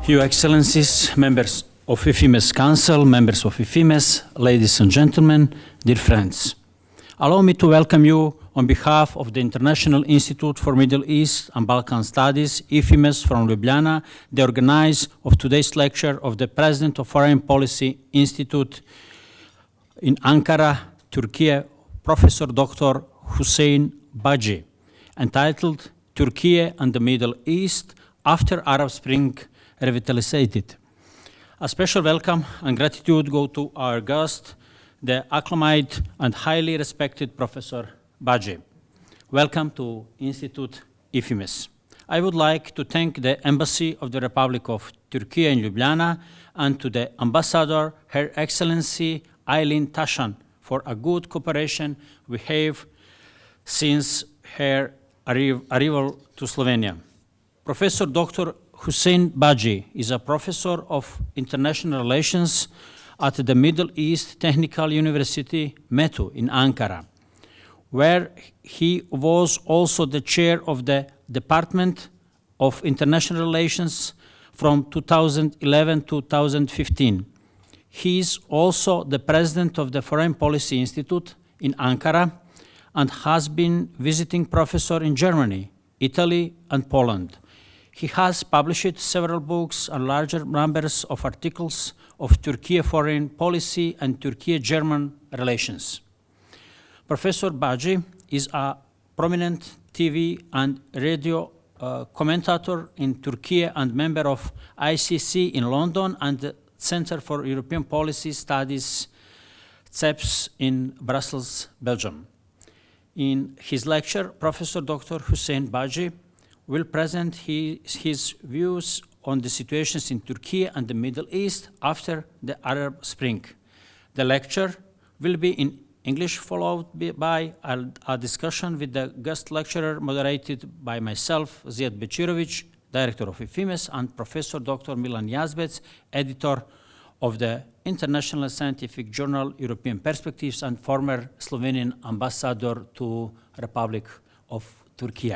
Your Excellencies, members of Ifimes Council, members of Ifimes, ladies and gentlemen, dear friends. Allow me to welcome you on behalf of the International Institute for Middle East and Balkan Studies, Ifimes from Ljubljana, the organizer of today's lecture of the President of Foreign Policy Institute in Ankara, Turkey, Professor Dr. Hüseyin Bacı, entitled Turkey and the Middle East After Arab Spring Revitalized. A special welcome and gratitude go to our guest, the acclaimed and highly respected Professor Bacı. Welcome to Institute Ifimes. I would like to thank the Embassy of the Republic of Turkey in Ljubljana and to the Ambassador, Her Excellency Aylin Taşan, for a good cooperation we have since her arrival to Slovenia. Professor Dr. Hüseyin Bacı is a professor of international relations at the Middle East Technical University, METU, in Ankara, where he was also the chair of the Department of International Relations from 2011 to 2015. He is also the president of the Foreign Policy Institute in Ankara and has been visiting professor in Germany, Italy, and Poland. He has published several books and larger numbers of articles of Turkey foreign policy and Turkiye-German relations. Professor Bacı is a prominent TV and radio commentator in Turkey and member of IISS in London and the Center for European Policy Studies, CEPS, in Brussels, Belgium. In his lecture, Professor Dr. Hüseyin Bacı will present his views on the situations in Turkey and the Middle East after the Arab Spring. The lecture will be in English, followed by a discussion with the guest lecturer moderated by myself, Zijad Bečirović, Director of Ifimes, and Professor Dr. Milan Yazbec, Editor of the International Scientific Journal European Perspectives and former Slovenian Ambassador to Republic of Turkey.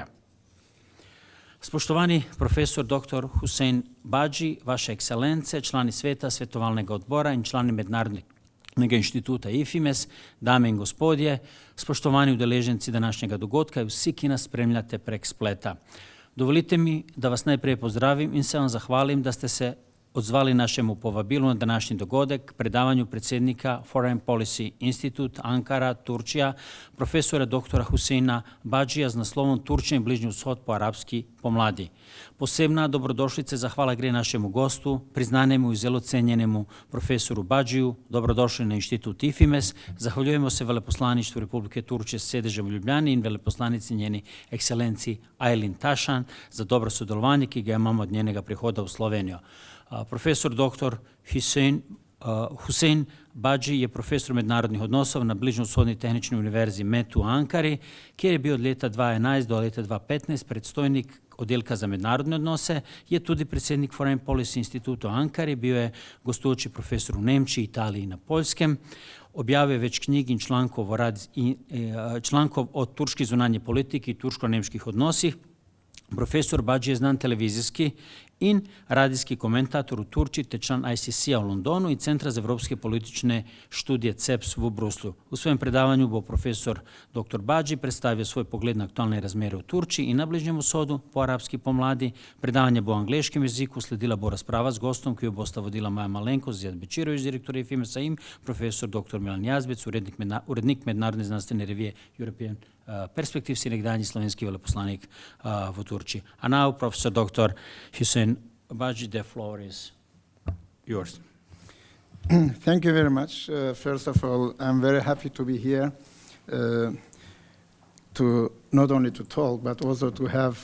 Spoštovani profesor dr. Hüseyin Bacı, vaše ekscelence, člani sveta, svetovalnega odbora in člani Mednarodnega inštituta Ifimes, dame in gospodje, spoštovani udeleženci današnjega dogodka in vsi, ki nas spremljate prek spleta. Dovolite mi, da vas najprej pozdravim in se vam zahvalim, da ste se odzvali našemu povabilu na današnji dogodek, predavanju predsjednika Foreign Policy Institute Ankara, Turčija, profesora dr. Hüseyina Bacıja z naslovom Turčija in Bližnji vzhod po arapski pomladi. Posebna dobrodošlica zahvala gre našemu gostu, priznanemu i zelo cenjenemu profesoru Bacıju. Dobrodošli na Institut Ifimes. Zahvaljujemo se veleposlaništvu Republike Turčije s sedežem u Ljubljani in veleposlanici njeni ekscelenciji Aylin Taşan za dobro sodelovanje, ki ga imamo od njenega prihoda u Sloveniju. Profesor dr. Hüseyin Bacı je profesor mednarodnih odnosov na Bližnjovzhodni tehnični univerzi METU u Ankari, kjer je bio od leta 2011 do leta 2015 predstojnik odjelka za mednarodne odnose, je tudi predsjednik Foreign Policy Instituta u Ankari, bio je gostujući profesor u Nemčiji, Italiji i na Poljskem, objavio je već knjig in člankov o turški zunanje politiki i turško-nemških odnosih. Profesor Bacı je znan televizijski in radijski komentator u Turčiji te član IISS-a u Londonu i Centra za evropske politične študije CEPS u Bruslju. U svojem predavanju bo profesor dr. Bacı predstavio svoj pogled na aktualne razmere u Turčiji i na Bližnjem vzhodu po arapski pomladi. Predavanje bo u angleškem jeziku, sledila bo razprava s gostom, ki jo bosta vodila moja malenkost, Zijad Bečirović, direktor Ifimesa, in profesor dr. Milan Yazbec, urednik mednarodne znanstvene revije European Perspectives i nekdanji slovenski veleposlanik v Turčiji. A now, Professor Dr. Hüseyin Bacı, the floor is yours. Thank you very much. First of all, I'm very happy to be here to not only to talk, but also to have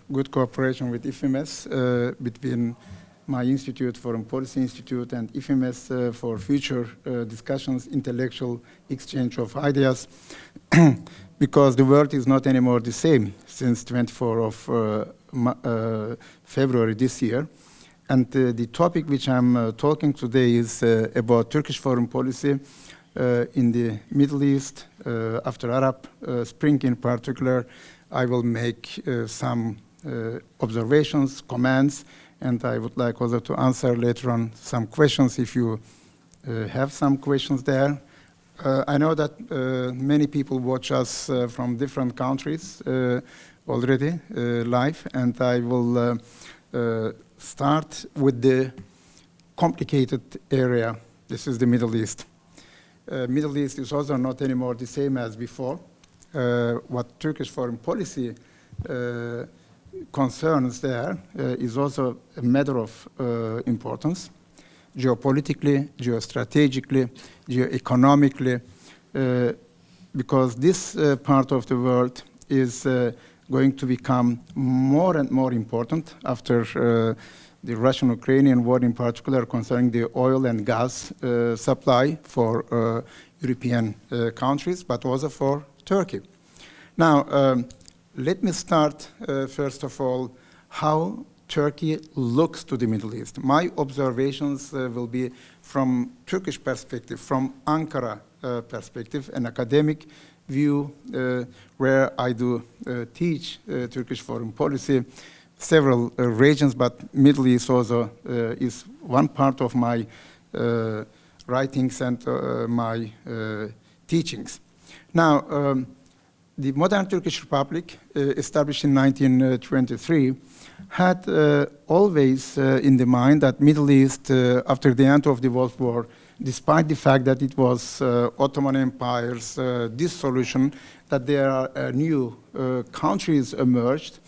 good cooperation with Ifimes between my institute, Foreign Policy Institute, and Ifimes for future discussions, intellectual exchange of ideas, because the world is not anymore the same since 24 of February this year. And the topic which I'm talking today is about Turkish foreign policy in the Middle East after Arab Spring in particular. I will make some observations, comments, and I would like also to answer later on some questions if you have some questions there. I know that many people watch us from different countries already live, and I will start with the complicated area. This is the Middle East. Middle East is also not anymore the same as before. What Turkish foreign policy concerns there is also a matter of importance, geopolitically, geostrategically, geoeconomically, because this part of the world is going to become more and more important after the Russian-Ukrainian war in particular concerning the oil and gas supply for European countries, but also for Turkey. Now, let me start, first of all, how Turkey looks to the Middle East. My observations will be from Turkish perspective, from Ankara perspective, an academic view where I do teach Turkish foreign policy, several regions, but Middle East also is one part of my writings and my teachings. Now, the modern Turkish Republic, established in 1923, had always in the mind that Middle East, after the end of the World War, despite the fact that it was Ottoman Empire's dissolution, that there are new countries emerged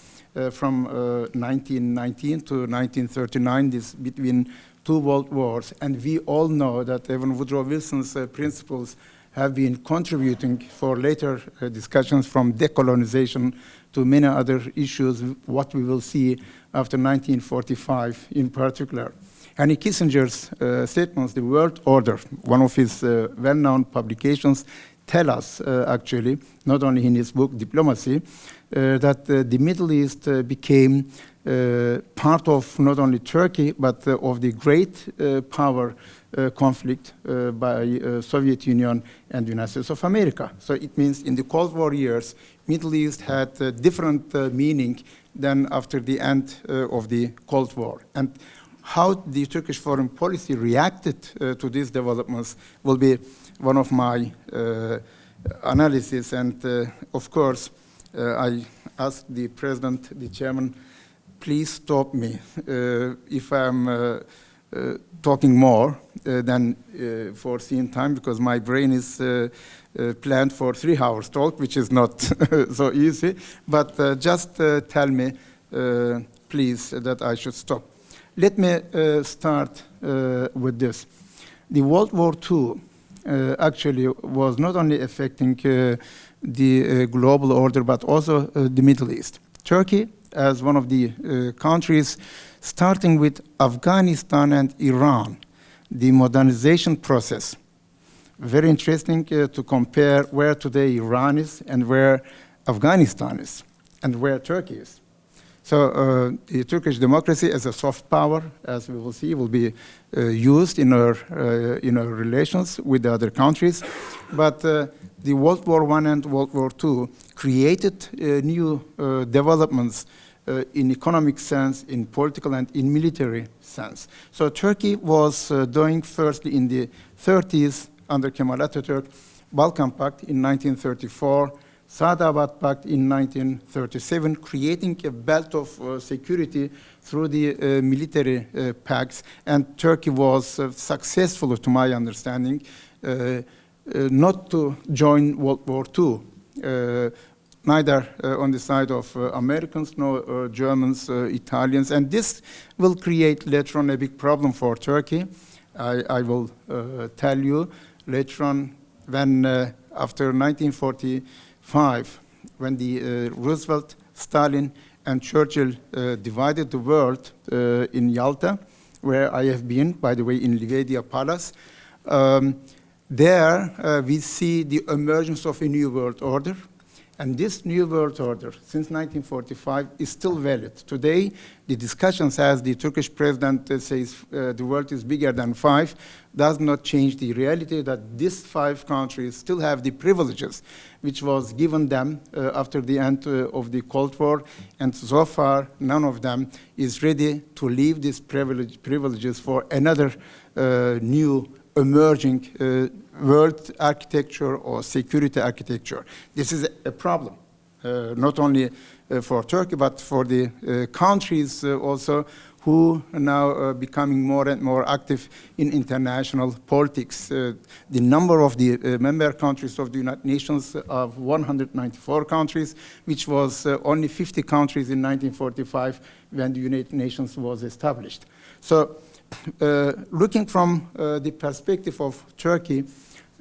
from 1919 to 1939, this between two world wars. And we all know that even Woodrow Wilson's principles have been contributing for later discussions, from decolonization to many other issues, what we will see after 1945 in particular. Henry Kissinger's statements, The World Order, one of his well-known publications, tell us actually, not only in his book Diplomacy, that the Middle East became part of not only Turkey, but of the great power conflict by Soviet Union and the United States of America. So it means in the Cold War years, Middle East had a different meaning than after the end of the Cold War. And how the Turkish foreign policy reacted to these developments will be one of my analysis. And of course, I asked the president, the chairman, please stop me if I'm talking more than foreseen time, because my brain is planned for 3 hours talk, which is not so easy. But just tell me, please, that I should stop. Let me start with this. The World War II actually was not only affecting the global order, but also the Middle East. Turkey, as one of the countries, starting with Afghanistan and Iran, the modernization process. Very interesting to compare where today Iran is and where Afghanistan is and where Turkey is. So the Turkish democracy as a soft power, as we will see, will be used in our relations with the other countries. But the World War I and World War II created new developments in economic sense, in political and in military sense. So Turkey was doing firstly in the 30s under Kemal Atatürk, Balkan Pact in 1934, Sadabad Pact in 1937, creating a belt of security through the military pacts. And Turkey was successful, to my understanding, not to join World War II, neither on the side of Americans, nor Germans, Italians. And this will create later on a big problem for Turkey. I will tell you later on when after 1945, when the Roosevelt, Stalin, and Churchill divided the world in Yalta, where I have been, by the way, in Livadia Palace, there we see the emergence of a new world order, And this new world order, since 1945, is still valid. Today, the discussions, as the Turkish president says, the world is bigger than 5, does not change the reality that these 5 countries still have the privileges which was given them after the end of the Cold War, and so far none of them is ready to leave these privileges for another new emerging world architecture or security architecture. This is a problem, not only for Turkey, but for the countries also who are now becoming more and more active in international politics. The number of the member countries of the United Nations of 194 countries, which was only 50 countries in 1945 when the United Nations was established. So looking from the perspective of Turkey,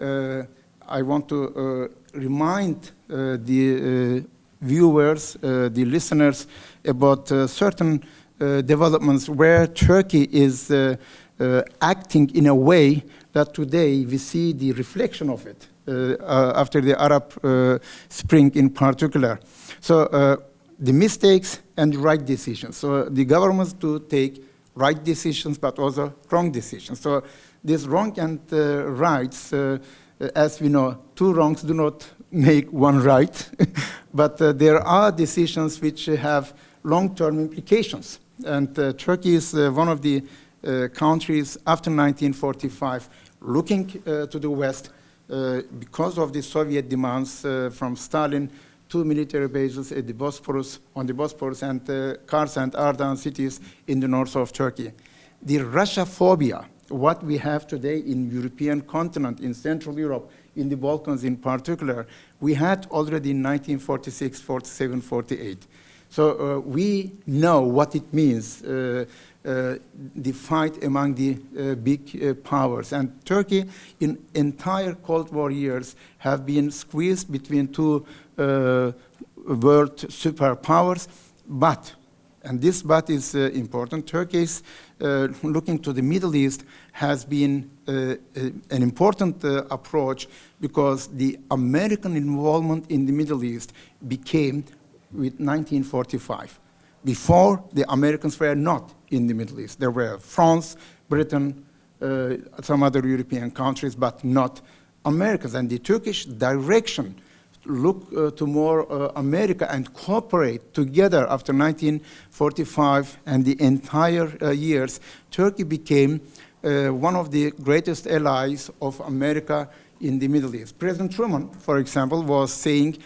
I want to remind the viewers, the listeners, about certain developments where Turkey is acting in a way that today we see the reflection of it after the Arab Spring in particular. So the mistakes and the right decisions. So the governments do take right decisions, but also wrong decisions. So these wrong and rights, as we know, 2 wrongs do not make 1 right, but there are decisions which have long-term implications. And Turkey is one of the countries after 1945 looking to the West because of the Soviet demands from Stalin, 2 military bases at the Bosporus, on the Bosporus, and Kars and Ardahan cities in the north of Turkey. The Russia-phobia, what we have today in European continent, in Central Europe, in the Balkans in particular, we had already in 1946, 47, 48. So we know what it means, the fight among the big powers. And Turkey, in entire Cold War years, have been squeezed between 2 world superpowers. But, and this but is important, Turkey's looking to the Middle East has been an important approach, because the American involvement in the Middle East became with 1945. Before, the Americans were not in the Middle East. There were France, Britain, some other European countries, but not Americans. And the Turkish direction look to more America and cooperate together after 1945 and the entire years. Turkey became one of the greatest allies of America in the Middle East. President Truman, for example, was saying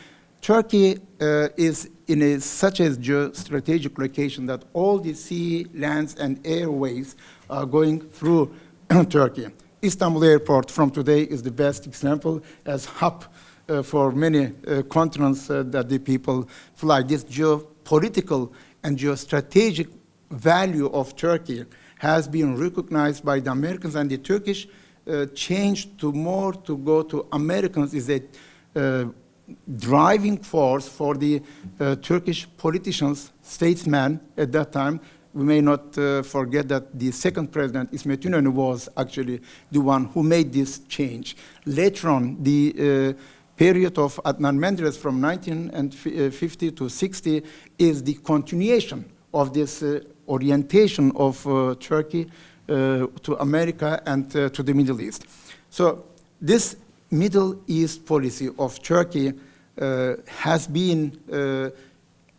Turkey is in such a geostrategic location that all the sea, lands, and airways are going through Turkey. Istanbul Airport from today is the best example as hub for many continents that the people fly. This geopolitical and geostrategic value of Turkey has been recognized by the Americans, and the Turkish change to more to go to Americans is a driving force for the Turkish politicians, statesmen at that time. We may not forget that the second president, İsmet İnönü, was actually the one who made this change. Later on, the period of Adnan Menderes from 1950 to 60 is the continuation of this orientation of Turkey to America and to the Middle East. So this Middle East policy of Turkey has been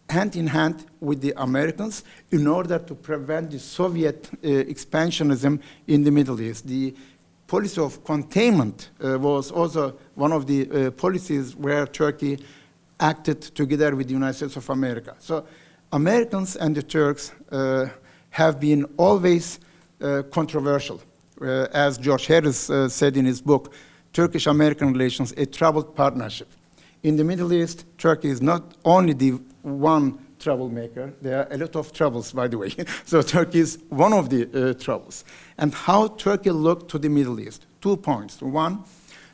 hand in hand with the Americans in order to prevent the Soviet expansionism in the Middle East. The policy of containment was also one of the policies where Turkey acted together with the United States of America. So Americans and the Turks have been always controversial. As George Harris said in his book, Turkish-American Relations, a troubled partnership. In the Middle East, Turkey is not only the one troublemaker, there are a lot of troubles, by the way. So Turkey is one of the troubles. And how Turkey looked to the Middle East? 2 points. One,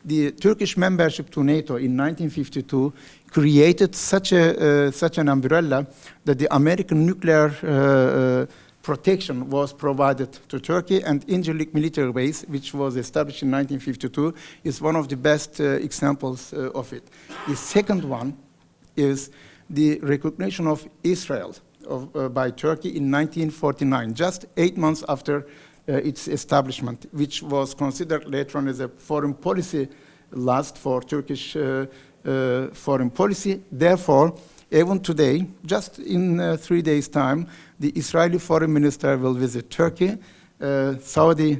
the Turkish membership to NATO in 1952 created such an umbrella that the American nuclear protection was provided to Turkey, and Incirlik military base, which was established in 1952, is one of the best examples of it. The second one is the recognition of Israel by Turkey in 1949, just 8 months after its establishment, which was considered later on as a foreign policy last for Turkish foreign policy. Therefore, even today, just in 3 days' time, the Israeli foreign minister will visit Turkey. Saudi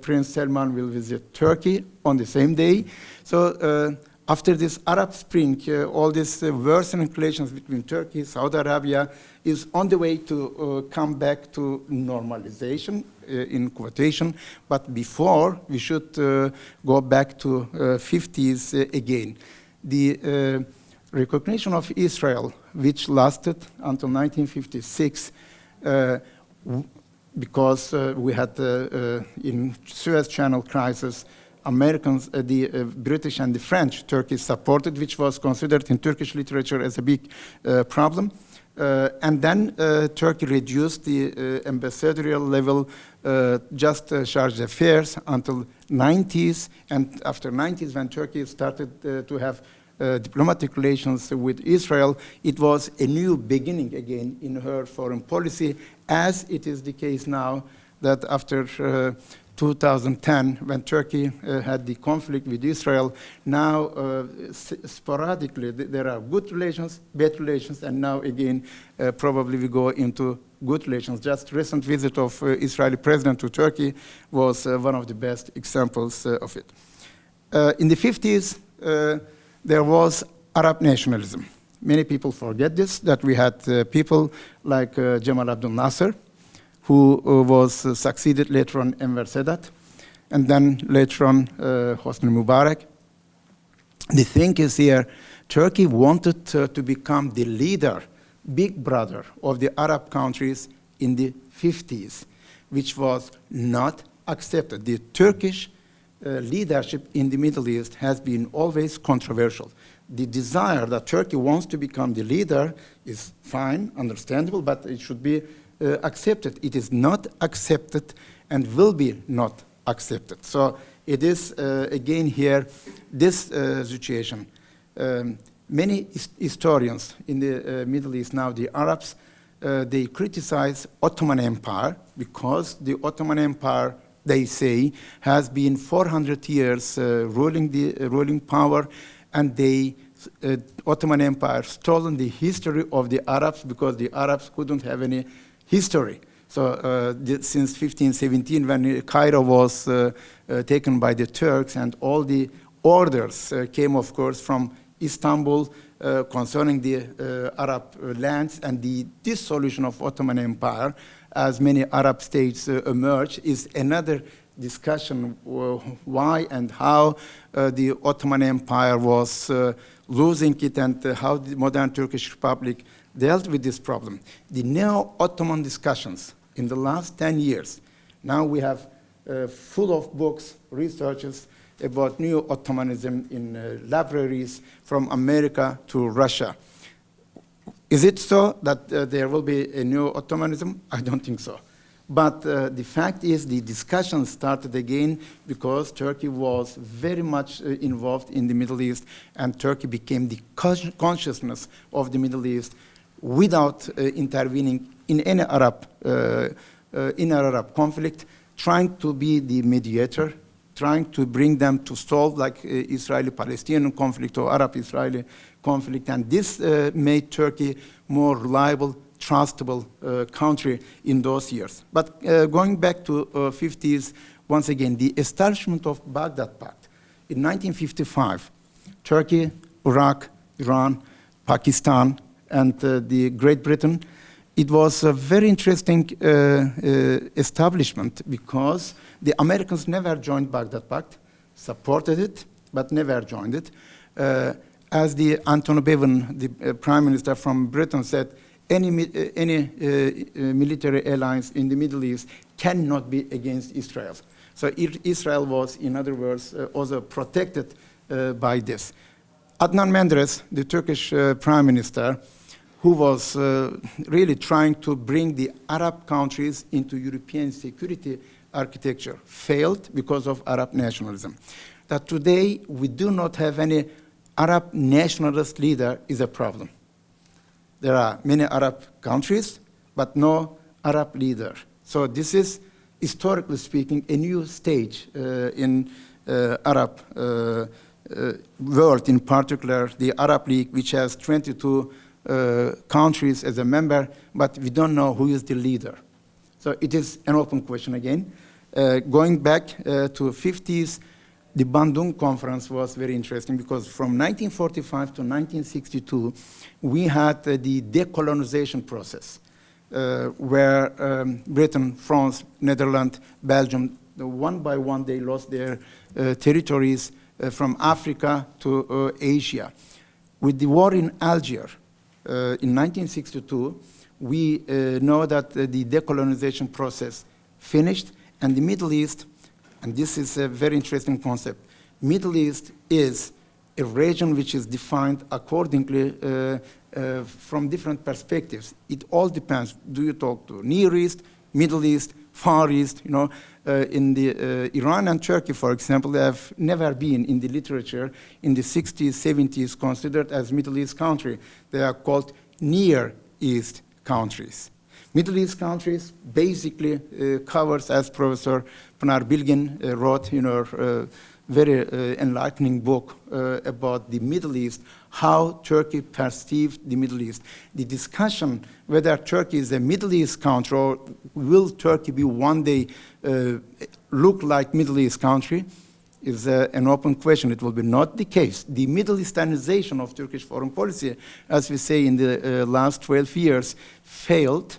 Prince Salman will visit Turkey on the same day. So after this Arab Spring, all these worsening relations between Turkey, Saudi Arabia is on the way to come back to normalization, in quotation. But before, we should go back to 50s again. The recognition of Israel, which lasted until 1956, because we had in Suez Channel crisis, Americans, the British and the French, Turkey supported, which was considered in Turkish literature as a big problem. And then Turkey reduced the ambassadorial level, just charge d'affaires until 90s. And after 90s, when Turkey started to have diplomatic relations with Israel, it was a new beginning again in her foreign policy, as it is the case now that after 2010, when Turkey had the conflict with Israel, now sporadically there are good relations, bad relations, and now again probably we go into good relations. Just recent visit of Israeli president to Turkey was one of the best examples of it. In the 50s, there was Arab nationalism. Many people forget this, that we had people like Jamal Abdel Nasser, who was succeeded later on Enver Sadat, and then later on Hosni Mubarak. The thing is here, Turkey wanted to become the leader, big brother of the Arab countries in the 50s, which was not accepted. The Turkish leadership in the Middle East has been always controversial. The desire that Turkey wants to become the leader is fine, understandable, but it should be accepted. It is not accepted and will be not accepted. So it is, again here, this situation. Many historians in the Middle East now, the Arabs, they criticize Ottoman Empire because the Ottoman Empire, they say, has been 400 years ruling power, and they Ottoman Empire stolen the history of the Arabs because the Arabs couldn't have any history. So since 1517, when Cairo was taken by the Turks, and all the orders came, of course, from Istanbul concerning the Arab lands, and the dissolution of Ottoman Empire, as many Arab states emerged, is another discussion why and how the Ottoman Empire was losing it, and how the modern Turkish Republic dealt with this problem. The neo-Ottoman discussions in the last 10 years, now we have full of books, researches about neo-Ottomanism in libraries from America to Russia. Is it so that there will be a neo-Ottomanism? I don't think so. But the fact is, the discussion started again because Turkey was very much involved in the Middle East, and Turkey became the consciousness of the Middle East without intervening in any Arab conflict, trying to be the mediator, trying to bring them to solve like Israeli-Palestinian conflict or Arab-Israeli conflict, and this made Turkey more reliable, trustable country in those years. But going back to 50s, once again, the establishment of Baghdad Pact. In 1955, Turkey, Iraq, Iran, Pakistan, and the Great Britain, it was a very interesting establishment because the Americans never joined Baghdad Pact, supported it, but never joined it. As the Anthony Bevan, the Prime Minister from Britain, said, any military alliance in the Middle East cannot be against Israel. So Israel was, in other words, also protected by this. Adnan Menderes, the Turkish Prime Minister, who was really trying to bring the Arab countries into European security architecture, failed because of Arab nationalism. That today we do not have any Arab nationalist leader is a problem. There are many Arab countries, but no Arab leader. So this is, historically speaking, a new stage in Arab world, in particular the Arab League, which has 22 countries as a member, but we don't know who is the leader. So it is an open question again. Going back to 50s, the Bandung Conference was very interesting because from 1945 to 1962, we had the decolonization process where Britain, France, Netherlands, Belgium, one by one they lost their territories from Africa to Asia. With the war in Algeria in 1962, we know that the decolonization process finished, and the Middle East, and this is a very interesting concept, Middle East is a region which is defined accordingly from different perspectives. It all depends. Do you talk to Near East, Middle East, Far East? You know, in the Iran and Turkey, for example, they have never been in the literature in the 60s, 70s considered as Middle East country. They are called Near East countries. Middle East countries basically covers, as Professor Pınar Bilgin wrote in her very enlightening book about the Middle East, how Turkey perceived the Middle East. The discussion whether Turkey is a Middle East country or will Turkey be one day look like Middle East country is an open question. It will be not the case. The Middle Easternization of Turkish foreign policy, as we say in the last 12 years, failed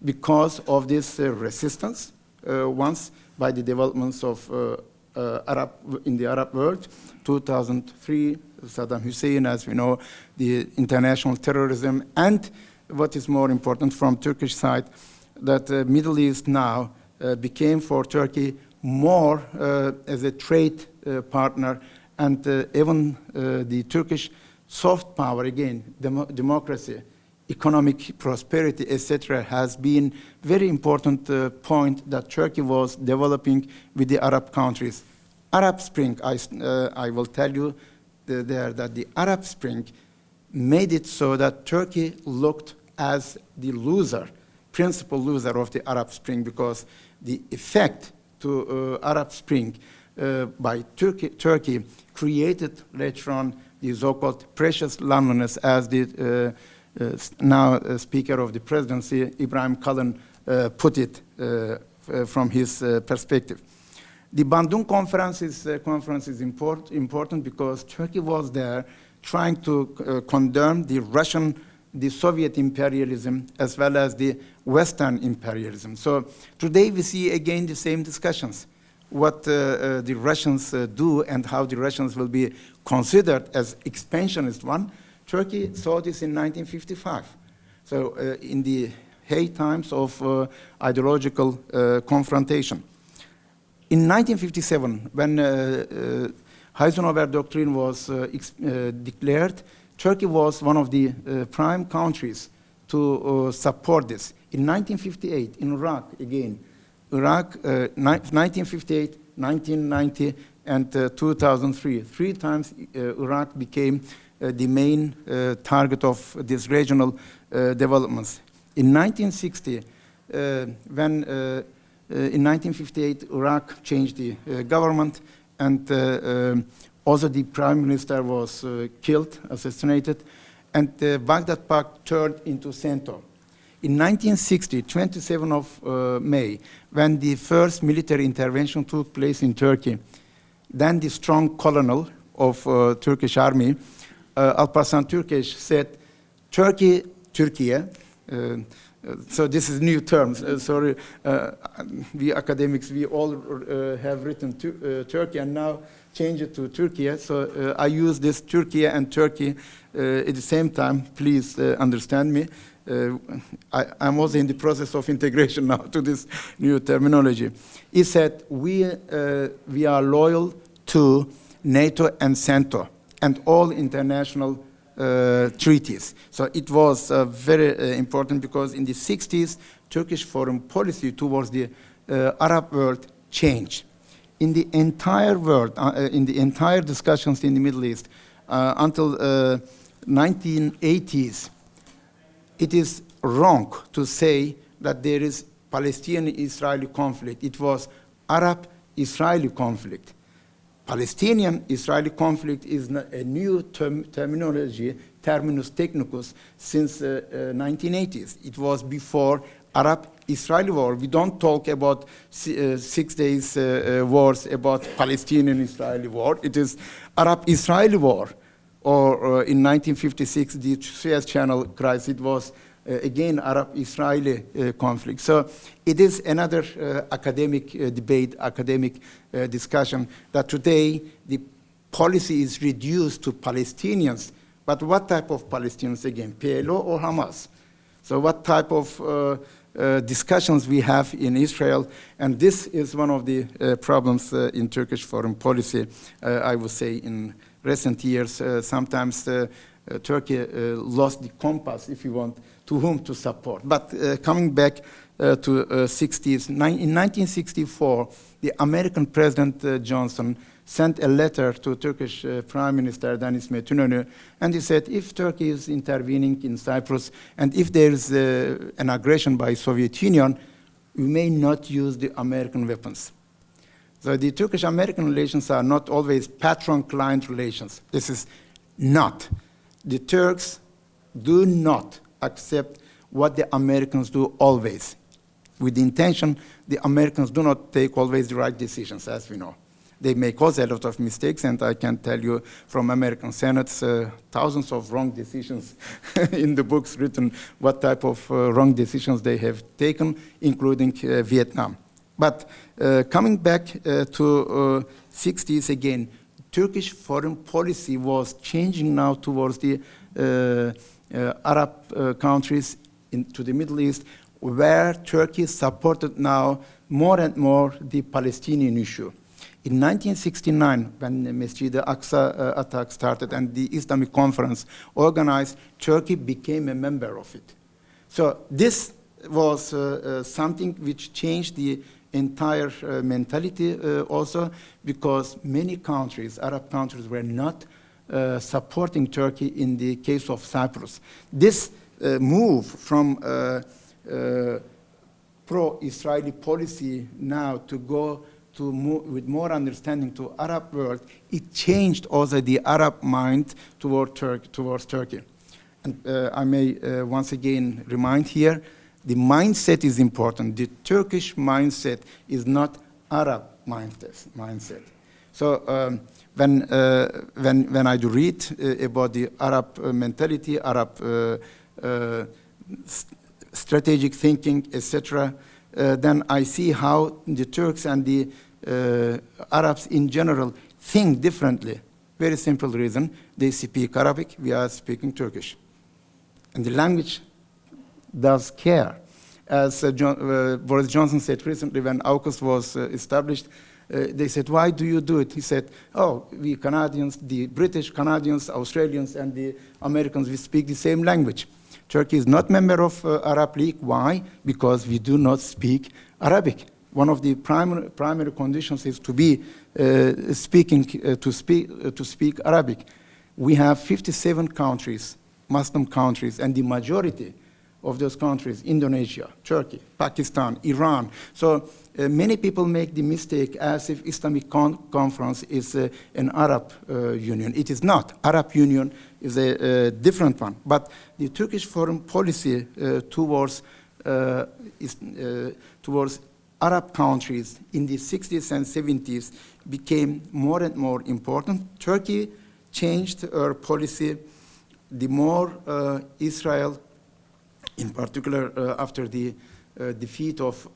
because of this resistance, once by the developments of in the Arab world, 2003, Saddam Hussein, as we know, the international terrorism, and what is more important from Turkish side, that Middle East now became for Turkey more as a trade partner, and even the Turkish soft power, again, democracy, economic prosperity, etc., has been very important point that Turkey was developing with the Arab countries. Arab Spring, I will tell you there that the Arab Spring made it so that Turkey looked as the loser, principal loser of the Arab Spring, because the effect to Arab Spring by Turkey created later on the so-called precious loneliness, as the now Speaker of the Presidency, Ibrahim Kalın, put it from his perspective. The Bandung Conference is important because Turkey was there trying to condemn the Soviet imperialism as well as the Western imperialism. So today we see again the same discussions, what the Russians do and how the Russians will be considered as expansionist one. Turkey saw this in 1955. So in the heyday times of ideological confrontation. In 1957, when Eisenhower Doctrine was declared, Turkey was one of the prime countries to support this. In 1958, in Iraq, again, 1958, 1990, and 2003, 3 times Iraq became the main target of these regional developments. In 1960, when in 1958 Iraq changed the government, and also the prime minister was killed, assassinated, and the Baghdad Pact turned into CENTO. In 1960, 27 of May, when the first military intervention took place in Turkey, then the strong colonel of Turkish army, Alparslan Türkeş, said, Türkiye, so this is new terms, sorry, we academics, we all have written Turkey and now change it to Türkiye, so I use this Türkiye and Turkey at the same time, please understand me. I'm also in the process of integration now to this new terminology. He said, we are loyal to NATO and CENTO and all international treaties. So it was very important because in the 60s, Turkish foreign policy towards the Arab world changed. In the entire world, in the entire discussions in the Middle East, until 1980s, it is wrong to say that there is Palestinian-Israeli conflict. It was Arab-Israeli conflict. Palestinian-Israeli conflict is a new terminology, terminus technicus, since 1980s. It was before Arab-Israeli war. We don't talk about 6 days wars, about Palestinian-Israeli war. It is Arab-Israeli war. Or in 1956, the Suez Channel crisis, it was again Arab-Israeli conflict. So it is another academic debate, academic discussion, that today the policy is reduced to Palestinians. But what type of Palestinians again, PLO or Hamas? So what type of discussions we have in Israel, and this is one of the problems in Turkish foreign policy, I would say in recent years. Sometimes Turkey lost the compass, if you want, to whom to support. But coming back to 60s, in 1964, the American President Johnson sent a letter to Turkish Prime Minister Deniz Metinoglu, and he said, if Turkey is intervening in Cyprus, and if there is an aggression by Soviet Union, we may not use the American weapons. So the Turkish-American relations are not always patron-client relations. This is not. The Turks do not accept what the Americans do always. With the intention, the Americans do not take always the right decisions, as we know. They make also a lot of mistakes, and I can tell you from American Senates, thousands of wrong decisions in the books written, what type of wrong decisions they have taken, including Vietnam. But coming back to 60s again, Turkish foreign policy was changing now towards the Arab countries to the Middle East, where Turkey supported now more and more the Palestinian issue. In 1969, when the Masjid al-Aqsa attack started and the Islamic Conference organized, Turkey became a member of it. So this was something which changed the entire mentality also, because many countries, Arab countries, were not supporting Turkey in the case of Cyprus. This move from pro-Israeli policy now to go to with more understanding to Arab world, it changed also the Arab mind towards Turkey. And I may once again remind here, the mindset is important. The Turkish mindset is not Arab mindset. So when I do read about the Arab mentality, Arab strategic thinking, etc., then I see how the Turks and the Arabs in general think differently. Very simple reason. They speak Arabic, we are speaking Turkish. And the language does care. As Boris Johnson said recently when AUKUS was established, they said, why do you do it? He said, oh, we Canadians, the British, Canadians, Australians, and the Americans, we speak the same language. Turkey is not member of Arab League. Why? Because we do not speak Arabic. One of the primary conditions is to be to speak Arabic. We have 57 countries, Muslim countries, and the majority of those countries, Indonesia, Turkey, Pakistan, Iran. So many people make the mistake as if Islamic Conference is an Arab union. It is not. Arab Union is a different one. But the Turkish foreign policy towards Arab countries in the 60s and 70s became more and more important. Turkey changed her policy the more Israel, in particular after the defeat of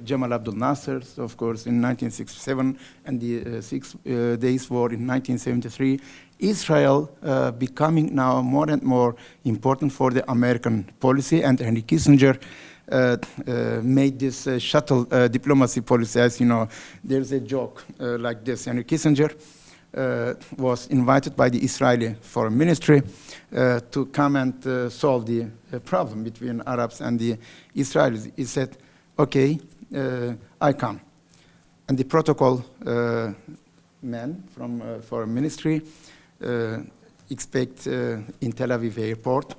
Jamal Abdel Nasser, of course, in 1967, and the 6 Days War in 1973, Israel becoming now more and more important for the American policy, and Henry Kissinger made this shuttle diplomacy policy. As you know, there's a joke like this. Henry Kissinger was invited by the Israeli Foreign Ministry to come and solve the problem between Arabs and the Israelis. He said, okay, I come. And the protocol man from Foreign Ministry expect in Tel Aviv airport,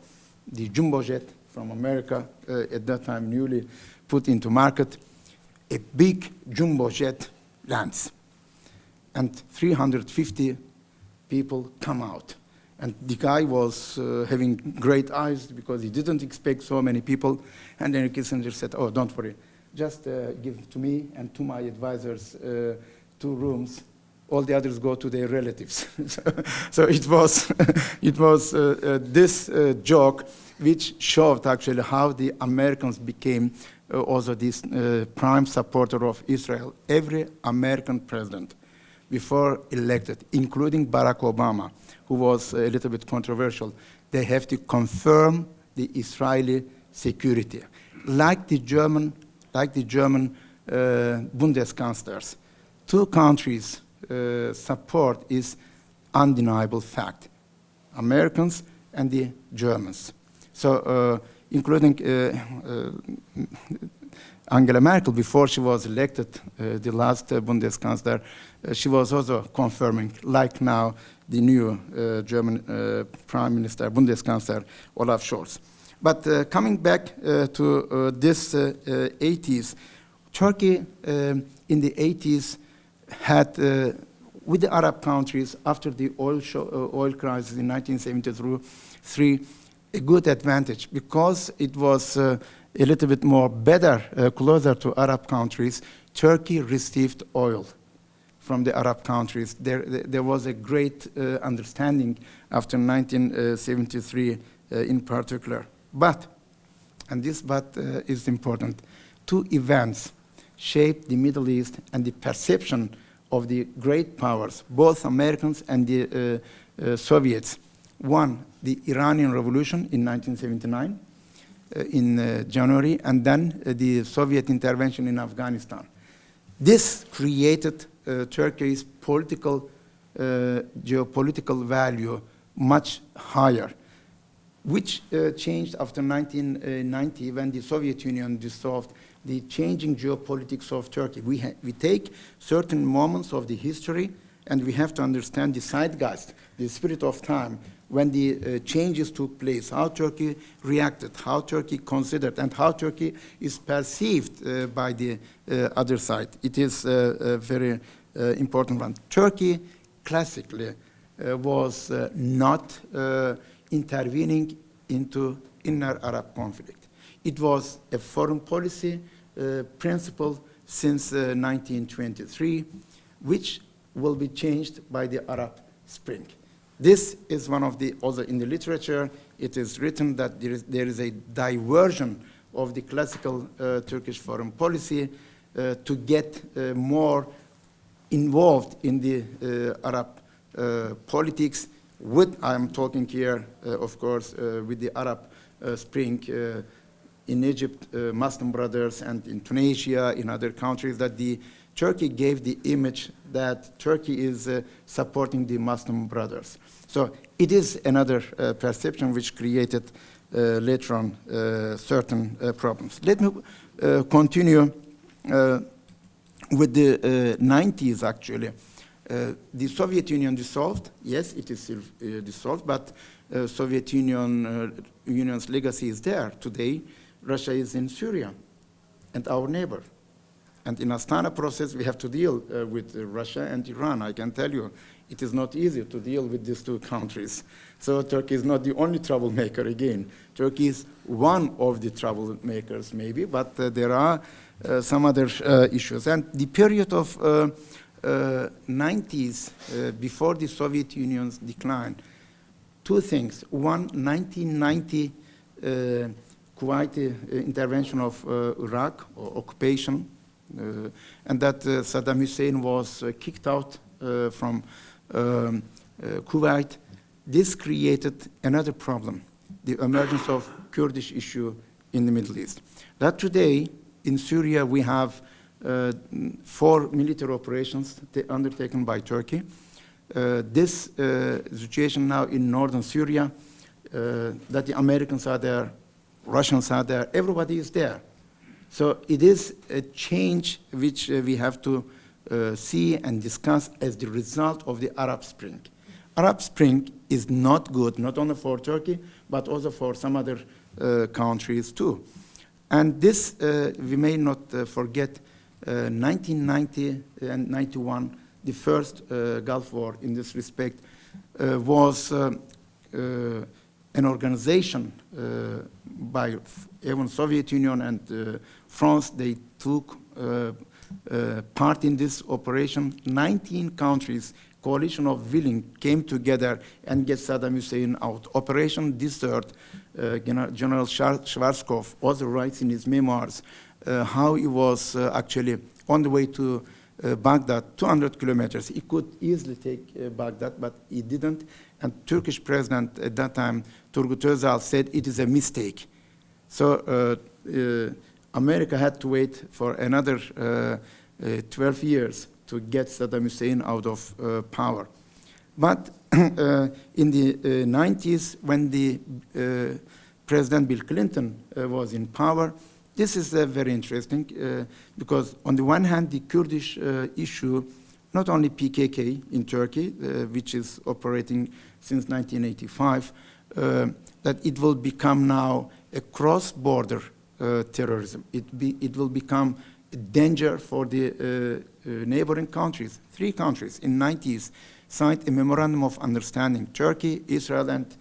the jumbo jet from America, at that time newly put into market, a big jumbo jet lands, and 350 people come out. And the guy was having great eyes because he didn't expect so many people. And then Kissinger said, oh, don't worry. Just give to me and to my advisors 2 rooms. All the others go to their relatives. So it was, this joke which showed actually how the Americans became also this prime supporter of Israel. Every American president before elected, including Barack Obama, who was a little bit controversial, they have to confirm the Israeli security. Like the German Bundeskanzlers, 2 countries' support is undeniable fact, Americans and the Germans. So, including Angela Merkel, before she was elected, the last Bundeskanzler, she was also confirming, like now, the new German Prime Minister, Bundeskanzler, Olaf Scholz. But coming back to this 80s, Turkey in the 80s had, with the Arab countries, after the oil crisis in 1973, a good advantage because it was a little bit more better, closer to Arab countries. Turkey received oil from the Arab countries. There was a great understanding after 1973 in particular. But, and this but is important, 2 events shaped the Middle East and the perception of the great powers, both Americans and the Soviets. One, the Iranian Revolution in 1979 in January, and then the Soviet intervention in Afghanistan. This created Turkey's political, geopolitical value much higher, which changed after 1990 when the Soviet Union dissolved. The changing geopolitics of Turkey. We take certain moments of the history and we have to understand the zeitgeist, the spirit of time, when the changes took place, how Turkey reacted, how Turkey considered, and how Turkey is perceived by the other side. It is a very important one. Turkey classically was not intervening into inner Arab conflict. It was a foreign policy principle since 1923, which will be changed by the Arab Spring. This is one of the, also in the literature, it is written that there is a diversion of the classical Turkish foreign policy to get more involved in the Arab politics. I'm talking here, of course, with the Arab Spring in Egypt, Muslim Brothers, and in Tunisia, in other countries, that Turkey gave the image that Turkey is supporting the Muslim Brothers. So it is another perception which created later on certain problems. Let me continue with the 90s, actually. The Soviet Union dissolved. Yes, it is still dissolved, but Soviet Union's legacy is there. Today, Russia is in Syria and our neighbor. And in Astana process, we have to deal with Russia and Iran. I can tell you, it is not easy to deal with these 2 countries. So Turkey is not the only troublemaker again. Turkey is one of the troublemakers maybe, but there are some other issues. And the period of 90s, before the Soviet Union's decline, 2 things. One, 1990 Kuwait intervention of Iraq, or occupation, and that Saddam Hussein was kicked out from Kuwait. This created another problem, the emergence of Kurdish issue in the Middle East. That today, in Syria, we have 4 military operations undertaken by Turkey. This situation now in northern Syria, that the Americans are there, Russians are there, everybody is there. So it is a change which we have to see and discuss as the result of the Arab Spring. Arab Spring is not good, not only for Turkey, but also for some other countries too. And this, we may not forget, 1990 and 91, the first Gulf War in this respect, was an organization by even Soviet Union and France. They took part in this operation. 19 countries, coalition of willing, came together and get Saddam Hussein out. Operation Desert, General Schwarzkopf also writes in his memoirs how he was actually on the way to Baghdad, 200 kilometers. He could easily take Baghdad, but he didn't. And Turkish president at that time, Turgut Özal, said it is a mistake. So America had to wait for another 12 years to get Saddam Hussein out of power. But in the 90s, when the President Bill Clinton was in power, this is very interesting because on the one hand, the Kurdish issue, not only PKK in Turkey, which is operating since 1985, that it will become now a cross-border terrorism. It will become a danger for the neighboring countries. 3 countries in 90s signed a memorandum of understanding, Turkey, Israel, and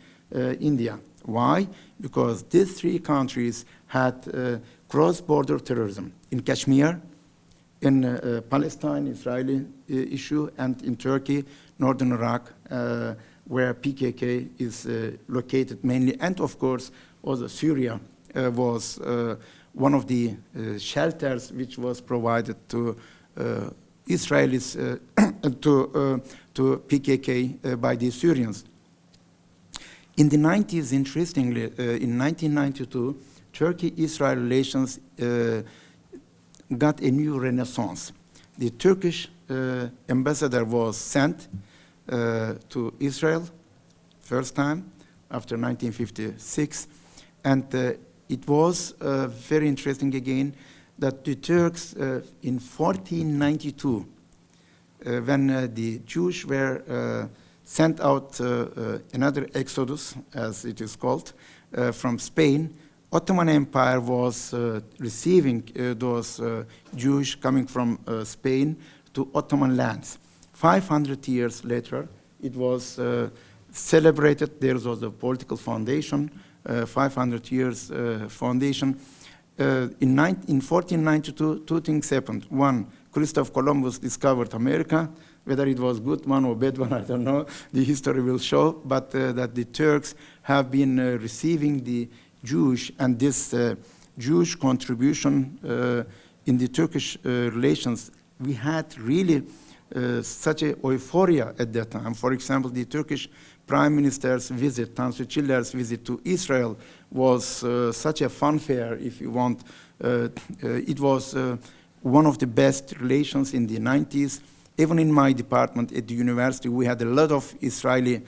India. Why? Because these 3 countries had cross-border terrorism in Kashmir, in Palestine, Israeli issue, and in Turkey, northern Iraq, where PKK is located mainly, and of course also Syria was one of the shelters which was provided to Israelis to PKK by the Syrians. In the 90s, interestingly, in 1992, Turkey-Israel relations got a new renaissance. The Turkish ambassador was sent to Israel, first time after 1956, and it was very interesting again that the Turks in 1492, when the Jews were sent out another exodus, as it is called, from Spain, Ottoman Empire was receiving those Jews coming from Spain to Ottoman lands. 500 years later, it was celebrated. There was a political foundation, 500 years foundation. In 1492, 2 things happened. One, Christopher Columbus discovered America. Whether it was good one or bad one, I don't know. The history will show. But that the Turks have been receiving the Jewish, and this Jewish contribution in the Turkish relations, we had really such a euphoria at that time. For example, the Turkish Prime Minister's visit, Tansu Çiller's visit to Israel was such a fanfare, if you want. It was one of the best relations in the 90s. Even in my department at the university, we had a lot of Israeli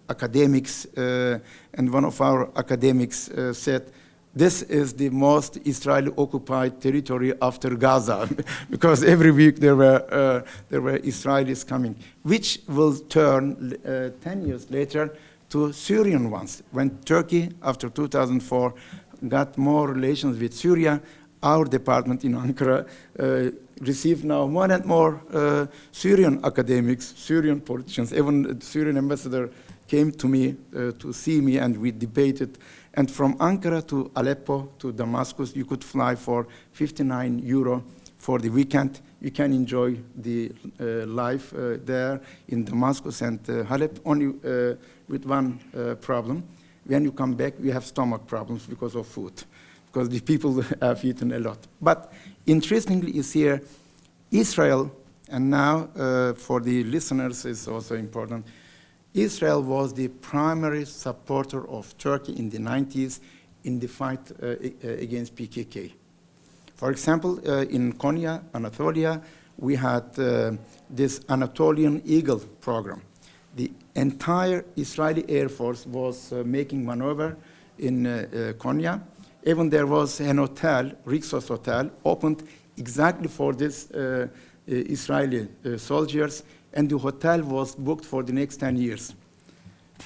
academics, and one of our academics said, this is the most Israeli-occupied territory after Gaza, because every week there were Israelis coming, which will turn 10 years later to Syrian ones. When Turkey, after 2004, got more relations with Syria, our department in Ankara received now more and more Syrian academics, Syrian politicians. Even the Syrian ambassador came to me to see me, and we debated. And from Ankara to Aleppo to Damascus, you could fly for 59 euro for the weekend. You can enjoy the life there in Damascus and Halep, only with one problem. When you come back, you have stomach problems because of food, because the people have eaten a lot. But interestingly is here, Israel, and now for the listeners is also important, Israel was the primary supporter of Turkey in the 90s in the fight against PKK. For example, in Konya, Anatolia, we had this Anatolian Eagle program. The entire Israeli Air Force was making maneuver in Konya. Even there was an hotel, Rixos Hotel, opened exactly for this Israeli soldiers, and the hotel was booked for the next 10 years.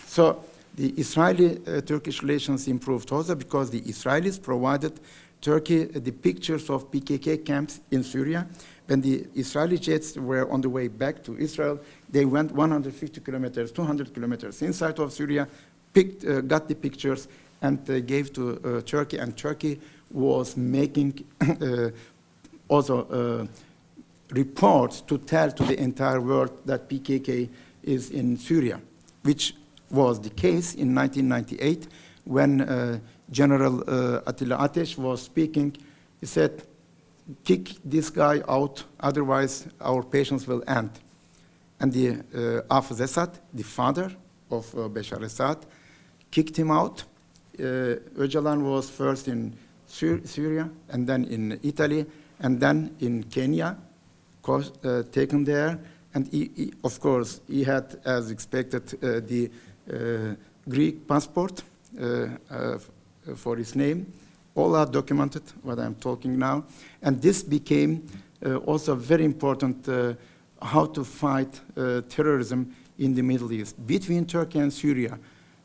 So the Israeli-Turkish relations improved also because the Israelis provided Turkey the pictures of PKK camps in Syria. When the Israeli jets were on the way back to Israel, they went 150 kilometers, 200 kilometers inside of Syria, got the pictures, and gave to Turkey. And Turkey was making also reports to tell to the entire world that PKK is in Syria, which was the case in 1998 when General Attila Ateş was speaking. He said, kick this guy out, otherwise our patience will end. And the Hafez Esad, the father of Bashar Assad, kicked him out. Öcalan was first in Syria, and then in Italy, and then in Kenya, taken there. And he, of course, he had, as expected, the Greek passport for his name. All are documented, what I'm talking now. And this became also very important how to fight terrorism in the Middle East. Between Turkey and Syria,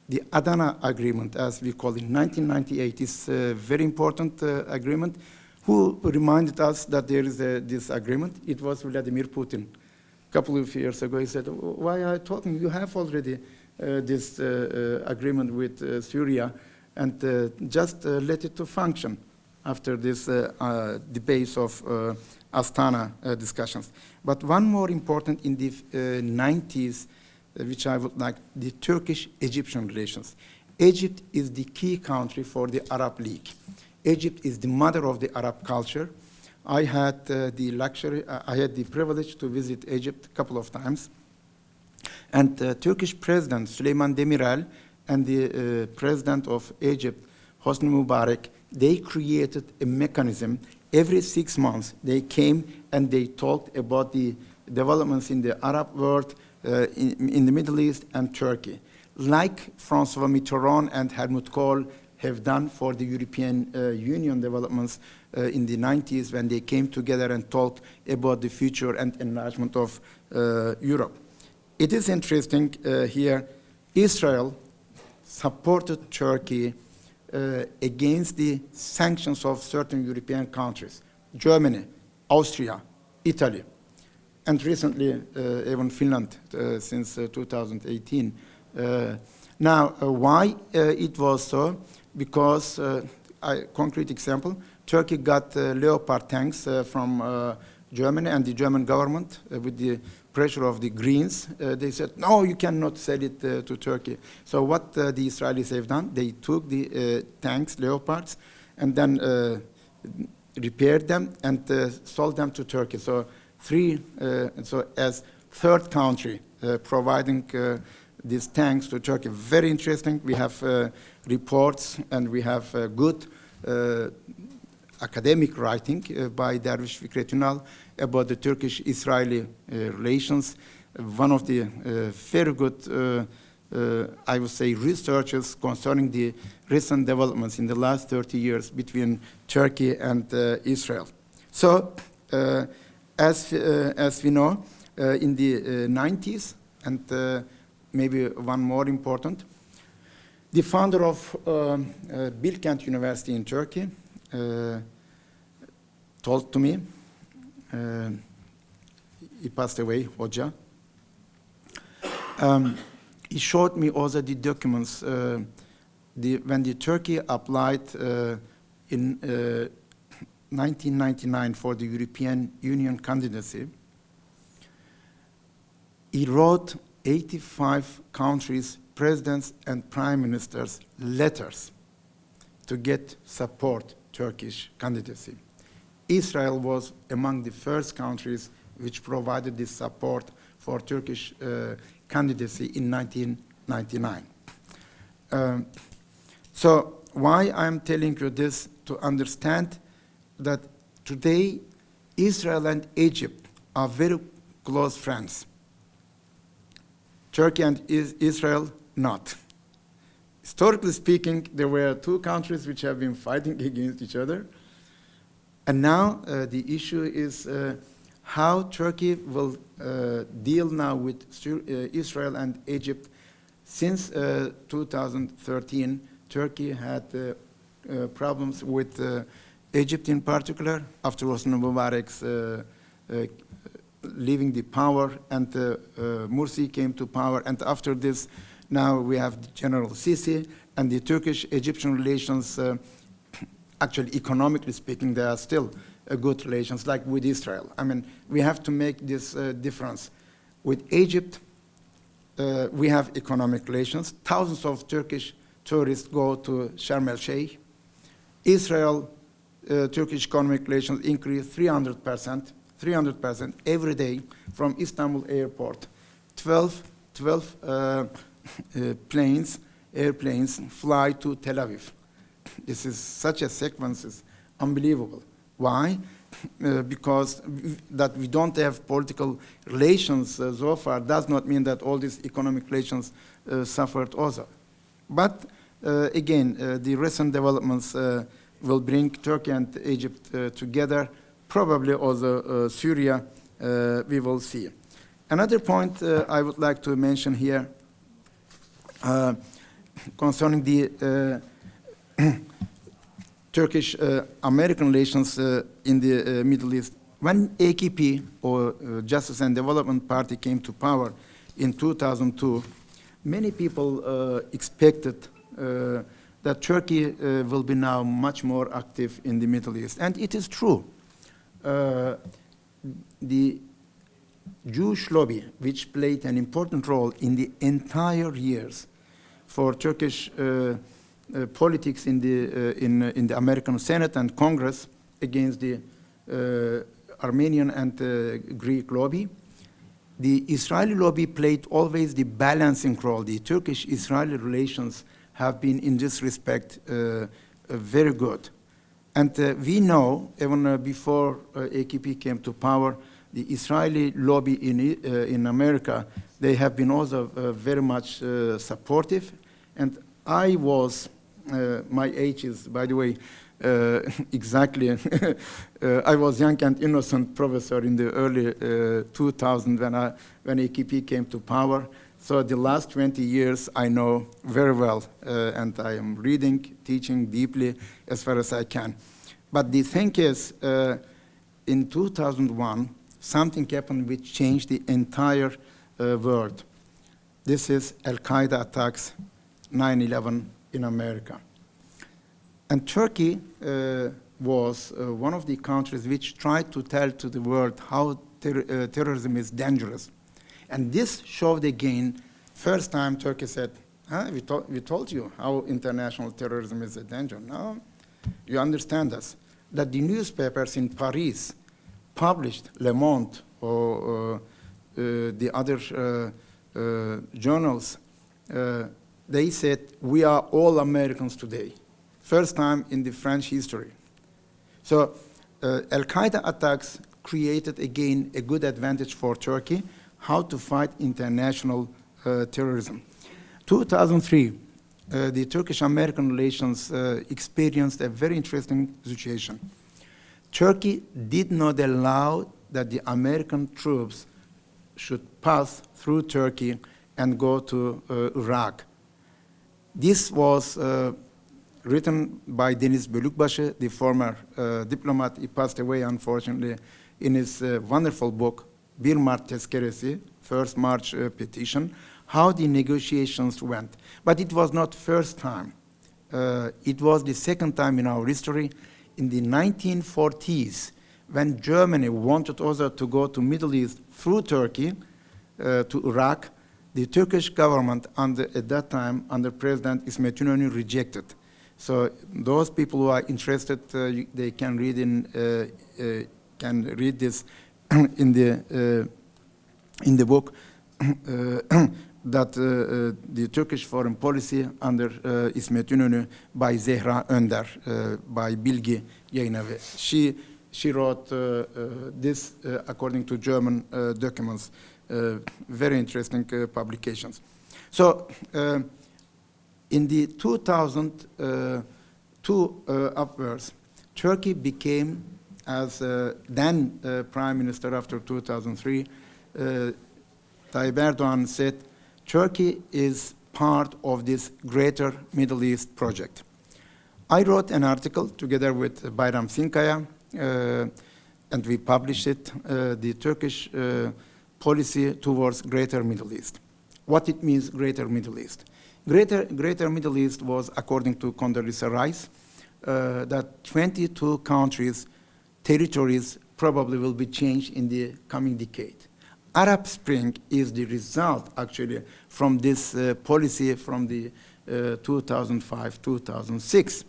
the Adana Agreement, as we call it, in 1998, is a very important agreement. Who reminded us that there is this agreement? It was Vladimir Putin. A couple of years ago, he said, why are you talking? You have already this agreement with Syria, and just let it to function after this debates of Astana discussions. But one more important in the 90s, which I would like, the Turkish-Egyptian relations. Egypt is the key country for the Arab League. Egypt is the mother of the Arab culture. I had the luxury, I had the privilege to visit Egypt a couple of times. And Turkish President Süleyman Demirel and the President of Egypt, Hosni Mubarak, they created a mechanism. Every 6 months, they came and they talked about the developments in the Arab world, in the Middle East and Turkey, like François Mitterrand and Helmut Kohl have done for the European Union developments in the 90s when they came together and talked about the future and enlargement of Europe. It is interesting here, Israel supported Turkey against the sanctions of certain European countries, Germany, Austria, Italy, and recently even Finland since 2018. Now, why it was so? Because, concrete example, Turkey got Leopard tanks from Germany, and the German government, with the pressure of the Greens, they said, no, you cannot sell it to Turkey. So what the Israelis have done, they took the tanks, Leopards, and then repaired them and sold them to Turkey. So so as third country providing these tanks to Turkey. Very interesting. We have reports and we have good academic writing by Dervish Fikret Ünal about the Turkish-Israeli relations. One of the very good, I would say, researchers concerning the recent developments in the last 30 years between Turkey and Israel. So, as we know, in the 90s, and maybe one more important, the founder of Bilkent University in Turkey told to me, he passed away, Hoca. He showed me also the documents when the Turkey applied in 1999 for the European Union candidacy. He wrote 85 countries, presidents and prime ministers letters to get support Turkish candidacy. Israel was among the first countries which provided this support for Turkish candidacy in 1999. So why I'm telling you this? To understand that today Israel and Egypt are very close friends. Turkey and Israel, not. Historically speaking, there were two countries which have been fighting against each other. And now the issue is how Turkey will deal now with Israel and Egypt. Since 2013, Turkey had problems with Egypt in particular, after Hosni Mubarak's leaving the power, and Mursi came to power, and after this, now we have General Sisi, and the Turkish-Egyptian relations, actually economically speaking, they are still good relations, like with Israel. I mean, we have to make this difference. With Egypt, we have economic relations. Thousands of Turkish tourists go to Sharm el-Sheikh. Israel, Turkish economic relations increase 300% every day from Istanbul airport. 12 airplanes fly to Tel Aviv. This is such a sequence, is unbelievable. Why? Because that we don't have political relations so far does not mean that all these economic relations suffered also. But again, the recent developments will bring Turkey and Egypt together, probably also Syria, we will see. Another point I would like to mention here concerning the Turkish-American relations in the Middle East. When AKP, or Justice and Development Party, came to power in 2002, many people expected that Turkey will be now much more active in the Middle East. And it is true. The Jewish lobby, which played an important role in the entire years for Turkish politics in the American Senate and Congress against the Armenian and Greek lobby, the Israeli lobby played always the balancing role. The Turkish-Israeli relations have been, in this respect, very good. And we know, even before AKP came to power, the Israeli lobby in America, they have been also very much supportive. And I was, my age is, by the way, exactly, I was young and innocent professor in the early 2000s when AKP came to power. So the last 20 years I know very well, and I am reading, teaching deeply as far as I can. But the thing is, in 2001, something happened which changed the entire world. This is Al-Qaeda attacks, 9/11 in America. And Turkey was one of the countries which tried to tell to the world how terrorism is dangerous. And this showed again, first time Turkey said, we told you how international terrorism is a danger. Now you understand us. That the newspapers in Paris published, Le Monde or the other journals, they said, we are all Americans today. First time in the French history. So Al-Qaeda attacks created again a good advantage for Turkey, how to fight international terrorism. 2003, the Turkish-American relations experienced a very interesting situation. Turkey did not allow that the American troops should pass through Turkey and go to Iraq. This was written by Deniz Bölükbaşı, the former diplomat. He passed away, unfortunately, in his wonderful book, Bir Mart Tezkeresi, First March Petition, how the negotiations went. But it was not first time. It was the second time in our history. In the 1940s, when Germany wanted also to go to Middle East through Turkey to Iraq, the Turkish government, at that time, under President İsmet İnönü, rejected. So those people who are interested, they can read this in the book that the Turkish foreign policy under İsmet İnönü by Zehra Önder, by Bilgi Yayınevi. She wrote this according to German documents, very interesting publications. So in the 2002 upwards, Turkey became as then Prime Minister after 2003, Tayyip Erdogan said, Turkey is part of this greater Middle East project. I wrote an article together with Bayram Sinkaya, and we published it, the Turkish policy towards greater Middle East. What it means, greater Middle East. Greater Middle East was, according to Condoleezza Rice, that 22 countries, territories probably will be changed in the coming decade. Arab Spring is the result, actually, from this policy from the 2005-2006.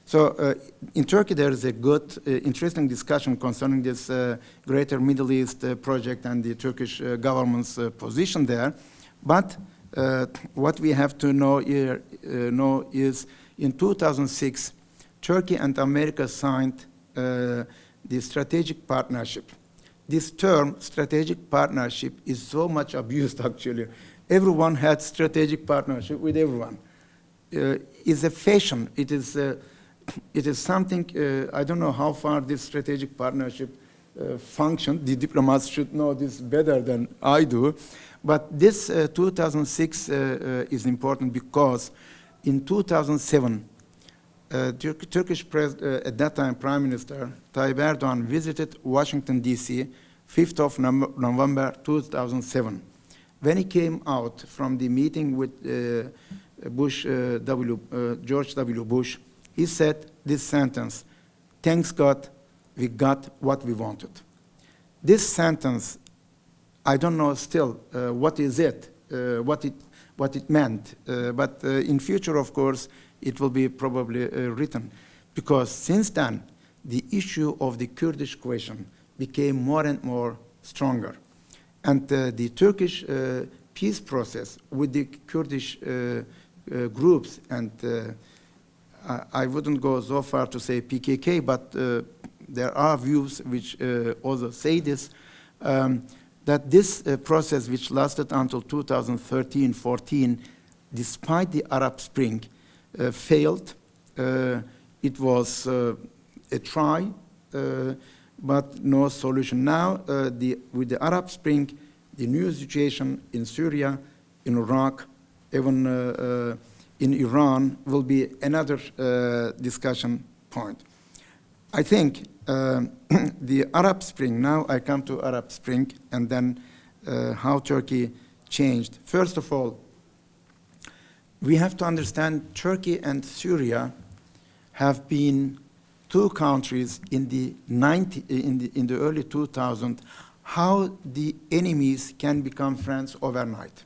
So in Turkey, there is a good, interesting discussion concerning this Greater Middle East project and the Turkish government's position there. But what we have to know here is in 2006, Turkey and America signed the strategic partnership. This term, strategic partnership, is so much abused, actually. Everyone had strategic partnership with everyone. It's a fashion. It is something, I don't know how far this strategic partnership functions. The diplomats should know this better than I do. But this 2006 is important because in 2007, Turkish at that time Prime Minister Tayyip Erdogan visited Washington, D.C., 5th of November 2007. When he came out from the meeting with George W. Bush, he said this sentence, "Thanks God, we got what we wanted." This sentence, I don't know still what is it, what it meant, but in future, of course, it will be probably written, because since then, the issue of the Kurdish question became more and more stronger. And the Turkish peace process with the Kurdish groups, and I wouldn't go so far to say PKK, but there are views which also say this, that this process, which lasted until 2013-14, despite the Arab Spring, failed. It was a try, but no solution. Now, with the Arab Spring, the new situation in Syria, in Iraq, even in Iran will be another discussion point. I think the Arab Spring, now I come to Arab Spring, and then how Turkey changed. First of all, we have to understand Turkey and Syria have been two countries in the early 2000s, how the enemies can become friends overnight,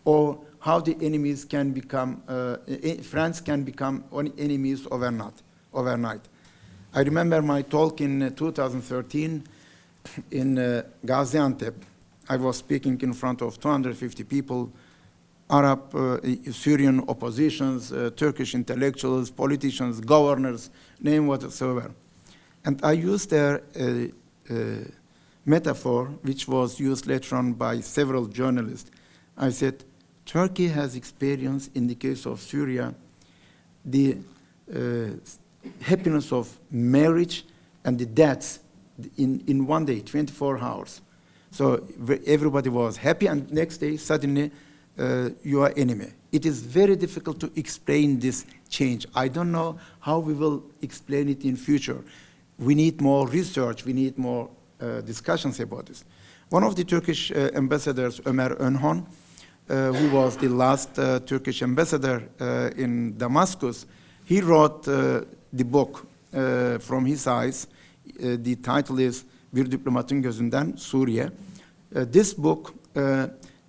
or how the enemies can become, friends can become enemies overnight. I remember my talk in 2013 in Gaziantep. I was speaking in front of 250 people, Arab, Syrian oppositions, Turkish intellectuals, politicians, governors, name whatsoever. And I used there a metaphor which was used later on by several journalists. I said, Turkey has experienced, in the case of Syria, the happiness of marriage and the deaths in one day, 24 hours. So everybody was happy, and next day, suddenly, you are enemy. It is very difficult to explain this change. I don't know how we will explain it in future. We need more research. We need more discussions about this. One of the Turkish ambassadors, Ömer Önhon, who was the last Turkish ambassador in Damascus, he wrote the book from his eyes. The title is Bir Diplomatın Gözünden Suriye. This book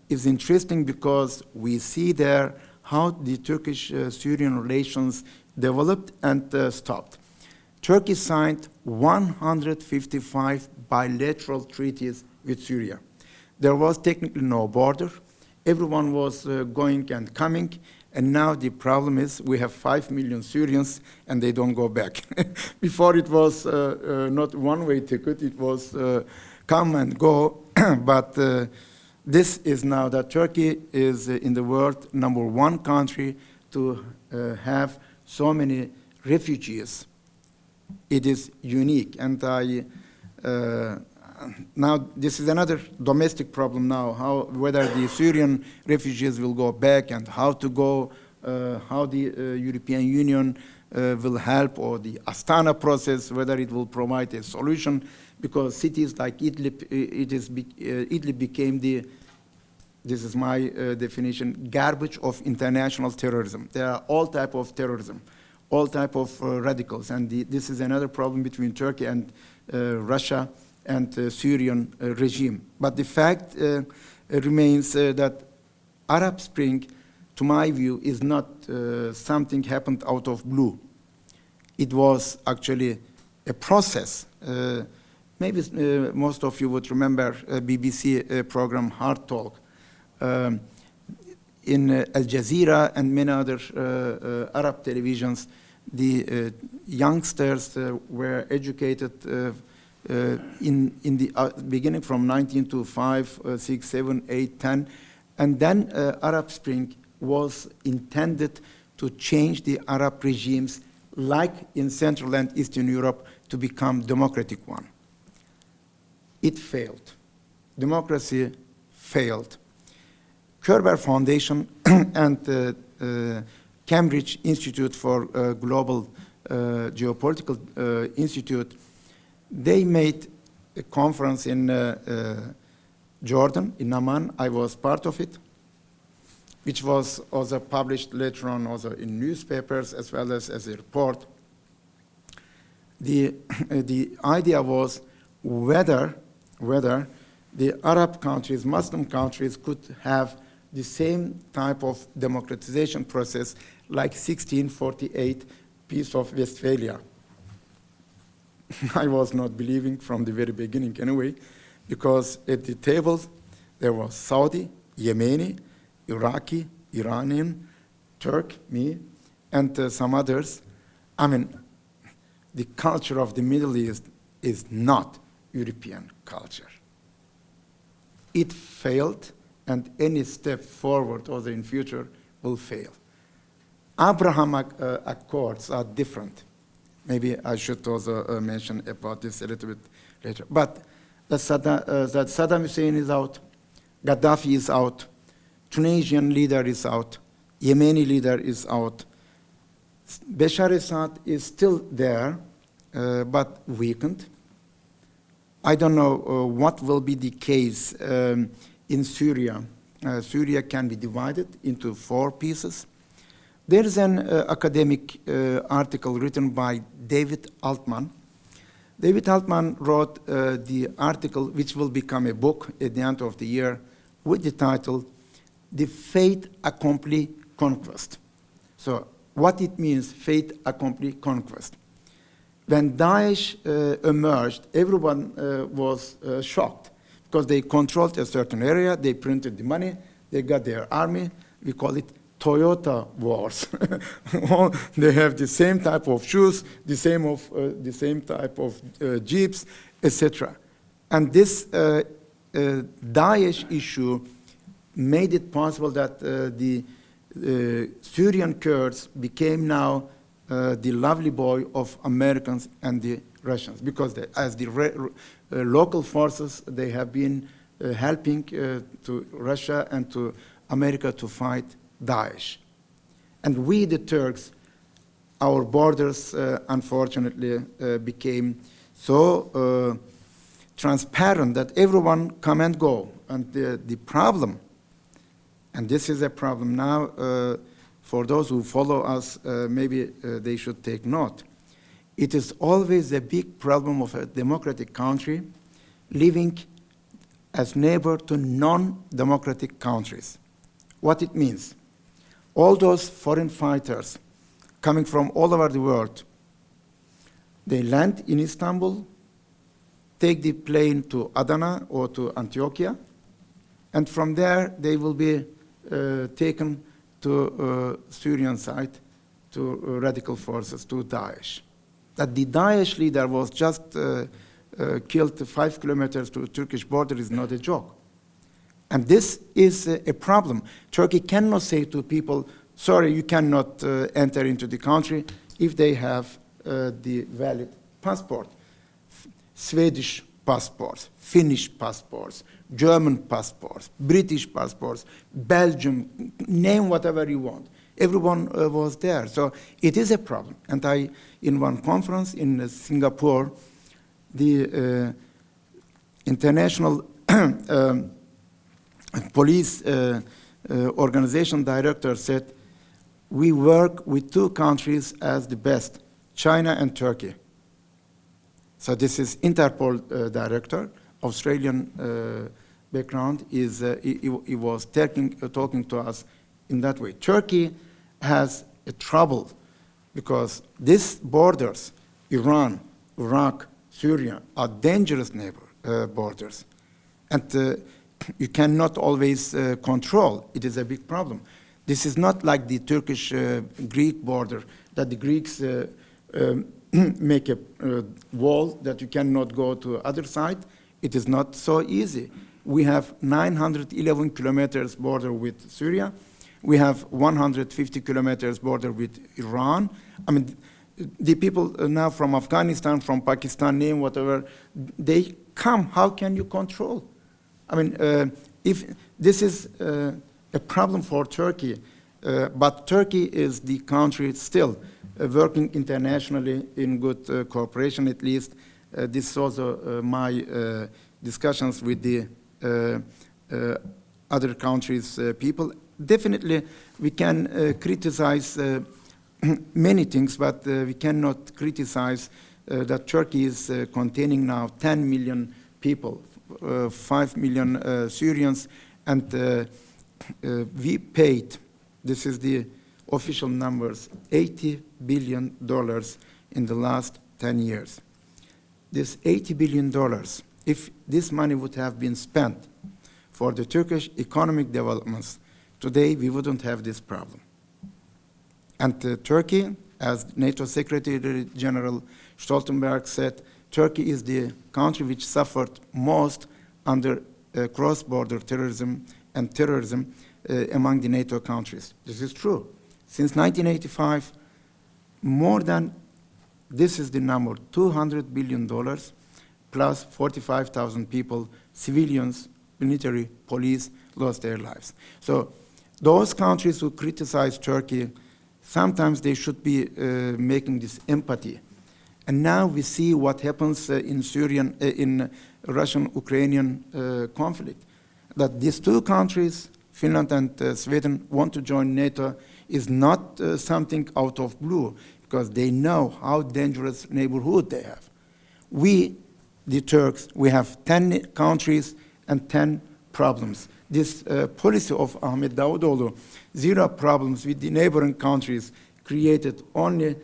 is interesting because we see there how the Turkish-Syrian relations developed and stopped. Turkey signed 155 bilateral treaties with Syria. There was technically no border. Everyone was going and coming. And now the problem is we have 5 million Syrians and they don't go back. Before it was not one-way ticket, it was come and go. But this is now that Turkey is in the world #1 country to have so many refugees it is unique. And now this is another domestic problem now, whether the Syrian refugees will go back and how to go, how the European Union will help, or the Astana process, whether it will provide a solution, because cities like Idlib, Idlib became the, this is my definition, garbage of international terrorism. There are all type of terrorism, all type of radicals, and this is another problem between Turkey and Russia and Syrian regime. But the fact remains that Arab Spring, to my view, is not something happened out of blue. It was actually a process. Maybe most of you would remember a BBC program, Hard Talk. In Al Jazeera and many other Arab televisions, the youngsters were educated in the beginning from 1905, 6, 7, 8, 10, and then Arab Spring was intended to change the Arab regimes, like in Central and Eastern Europe, to become democratic one. It failed. Democracy failed. Kerber Foundation and Cambridge Institute for Global Geopolitical Institute, they made a conference in Jordan, in Amman. I was part of it, which was also published later on also in newspapers as well as a report. The idea was whether the Arab countries, Muslim countries, could have the same type of democratization process like 1648 Peace of Westphalia. I was not believing from the very beginning anyway, because at the tables there was Saudi, Yemeni, Iraqi, Iranian, Turk, me, and some others. I mean, the culture of the Middle East is not European culture. It failed, and any step forward also in future will fail. Abraham Accords are different. Maybe I should also mention about this a little bit later. But that Saddam Hussein is out, Gaddafi is out, Tunisian leader is out, Yemeni leader is out. Bashar Assad is still there, but weakened. I don't know what will be the case in Syria. Syria can be divided into 4 pieces. There is an academic article written by David Altman. David Altman wrote the article, which will become a book at the end of the year, with the title, The Fait Accompli Conquest. So what it means, fait accompli conquest. When Daesh emerged, everyone was shocked, because they controlled a certain area, they printed the money, they got their army. We call it Toyota wars. They have the same type of shoes, the same type of jeeps, etc. And this Daesh issue made it possible that the Syrian Kurds became now the lovely boy of Americans and the Russians, because as the local forces, they have been helping to Russia and to America to fight Daesh. And we, the Turks, our borders, unfortunately, became so transparent that everyone come and go. And the problem, and this is a problem now, for those who follow us, maybe they should take note. It is always a big problem of a democratic country living as neighbor to non-democratic countries. What it means, all those foreign fighters coming from all over the world, they land in Istanbul, take the plane to Adana or to Antioquia, and from there they will be taken to Syrian side, to radical forces, to Daesh. That the Daesh leader was just killed 5 kilometers to the Turkish border is not a joke. And this is a problem. Turkey cannot say to people, sorry, you cannot enter into the country if they have the valid passport. Swedish passports, Finnish passports, German passports, British passports, Belgium, name whatever you want. Everyone was there. So it is a problem. And in one conference in Singapore, the international police organization director said, we work with two countries as the best, China and Turkey. So this is Interpol director, Australian background. He was talking to us in that way. Turkey has a trouble because these borders, Iran, Iraq, Syria, are dangerous borders. And you cannot always control. It is a big problem. This is not like the Turkish-Greek border, that the Greeks make a wall that you cannot go to the other side. It is not so easy. We have 911 kilometers border with Syria. We have 150 kilometers border with Iran. I mean, the people now from Afghanistan, from Pakistan, name whatever, they come. How can you control? I mean, if this is a problem for Turkey, but Turkey is the country still working internationally in good cooperation, at least. This is also my discussions with the other countries' people. Definitely, we can criticize many things, but we cannot criticize that Turkey is containing now 10 million people, 5 million Syrians, and we paid, this is the official numbers, $80 billion in the last 10 years. This $80 billion, if this money would have been spent for the Turkish economic developments, today we wouldn't have this problem. And Turkey, as NATO Secretary General Stoltenberg said, Turkey is the country which suffered most under cross-border terrorism and terrorism among the NATO countries. This is true. Since 1985, more than, this is the number, $200 billion plus 45,000 people, civilians, military, police, lost their lives. So those countries who criticize Turkey, sometimes they should be making this empathy. And now we see what happens in Russian-Ukrainian conflict. That these two countries, Finland and Sweden, want to join NATO is not something out of blue, because they know how dangerous neighborhood they have. We, the Turks, we have 10 countries and 10 problems. This policy of Ahmet Davutoğlu, zero problems with the neighboring countries, created only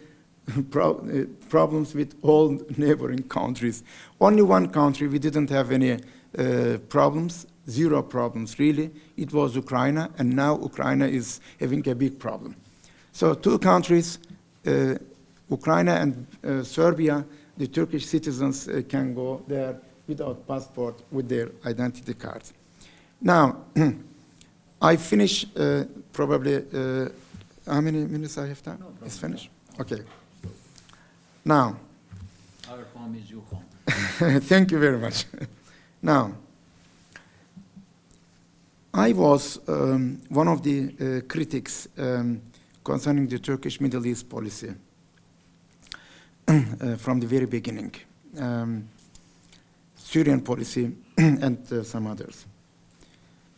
problems with all neighboring countries. Only one country we didn't have any problems, zero problems really. It was Ukraine, and now Ukraine is having a big problem. So two countries, Ukraine and Serbia, the Turkish citizens can go there without passport with their identity cards. Now, I finish probably, how many minutes I have time? No, it's finished? Okay. Now. Our home is your home. Thank you very much. Now, I was one of the critics concerning the Turkish Middle East policy from the very beginning. Syrian policy and some others.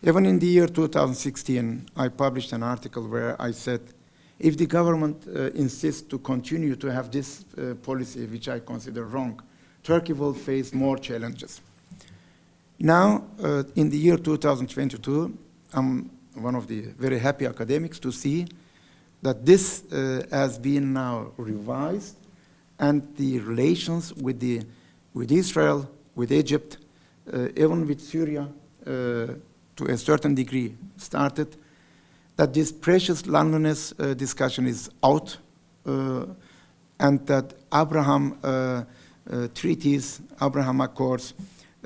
Even in the year 2016, I published an article where I said, if the government insists to continue to have this policy, which I consider wrong, Turkey will face more challenges. Now, in the year 2022, I'm one of the very happy academics to see that this has been now revised, and the relations with Israel, with Egypt, even with Syria, to a certain degree started, that this precious loneliness discussion is out, and that Abraham treaties, Abraham Accords,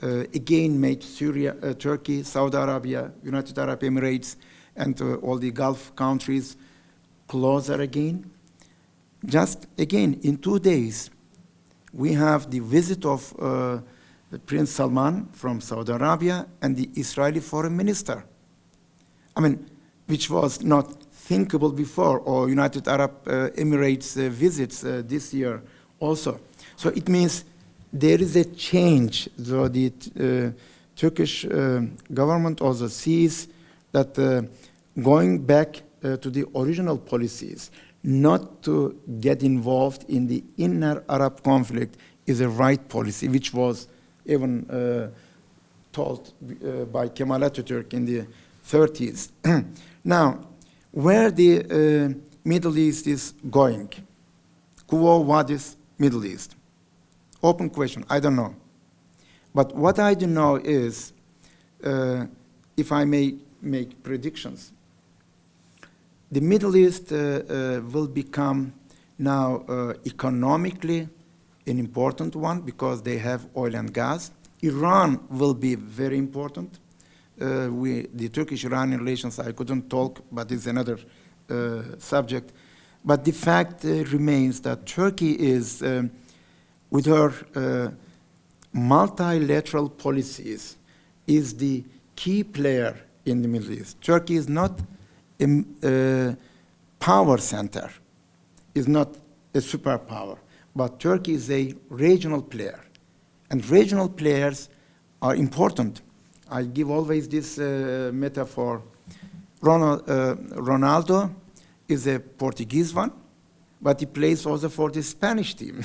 again made Syria, Turkey, Saudi Arabia, United Arab Emirates, and all the Gulf countries closer again. Just again, in 2 days, we have the visit of Prince Salman from Saudi Arabia and the Israeli foreign minister. I mean, which was not thinkable before, or United Arab Emirates visits this year also. So it means there is a change. So the Turkish government also sees that going back to the original policies, not to get involved in the inner Arab conflict, is a right policy, which was even told by Kemal Atatürk in the 30s. Now, where the Middle East is going? Quo vadis Middle East? Open question, I don't know. But what I do know is, if I may make predictions, the Middle East will become now economically an important one because they have oil and gas. Iran will be very important. The Turkish-Iranian relations, I couldn't talk, but it's another subject. But the fact remains that Turkey is, with her multilateral policies, is the key player in the Middle East. Turkey is not a power center, is not a superpower, but Turkey is a regional player. And regional players are important. I give always this metaphor. Ronaldo is a Portuguese one, but he plays also for the Spanish team.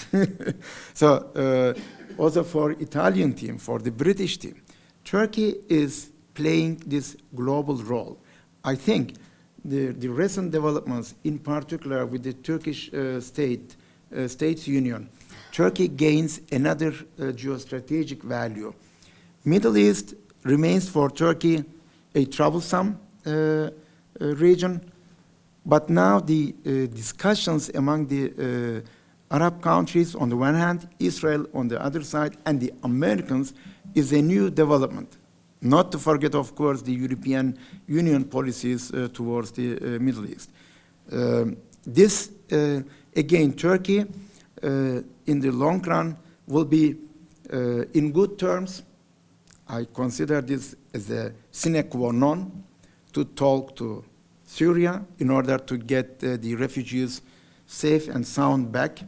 So also for Italian team, for the British team. Turkey is playing this global role. I think the recent developments, in particular with the Turkish States Union, Turkey gains another geostrategic value. Middle East remains for Turkey a troublesome region, but now the discussions among the Arab countries on the one hand, Israel on the other side, and the Americans is a new development. Not to forget, of course, the European Union policies towards the Middle East. This, again, Turkey, in the long run, will be in good terms. I consider this as a sine qua non to talk to Syria in order to get the refugees safe and sound back,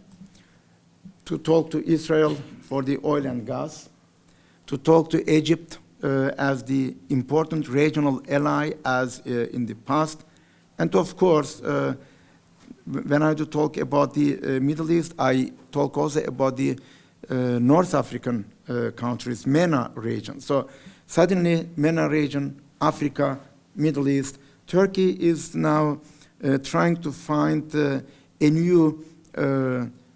to talk to Israel for the oil and gas, to talk to Egypt as the important regional ally as in the past. And of course, when I do talk about the Middle East, I talk also about the North African countries, MENA region. So suddenly, MENA region, Africa, Middle East, Turkey is now trying to find a new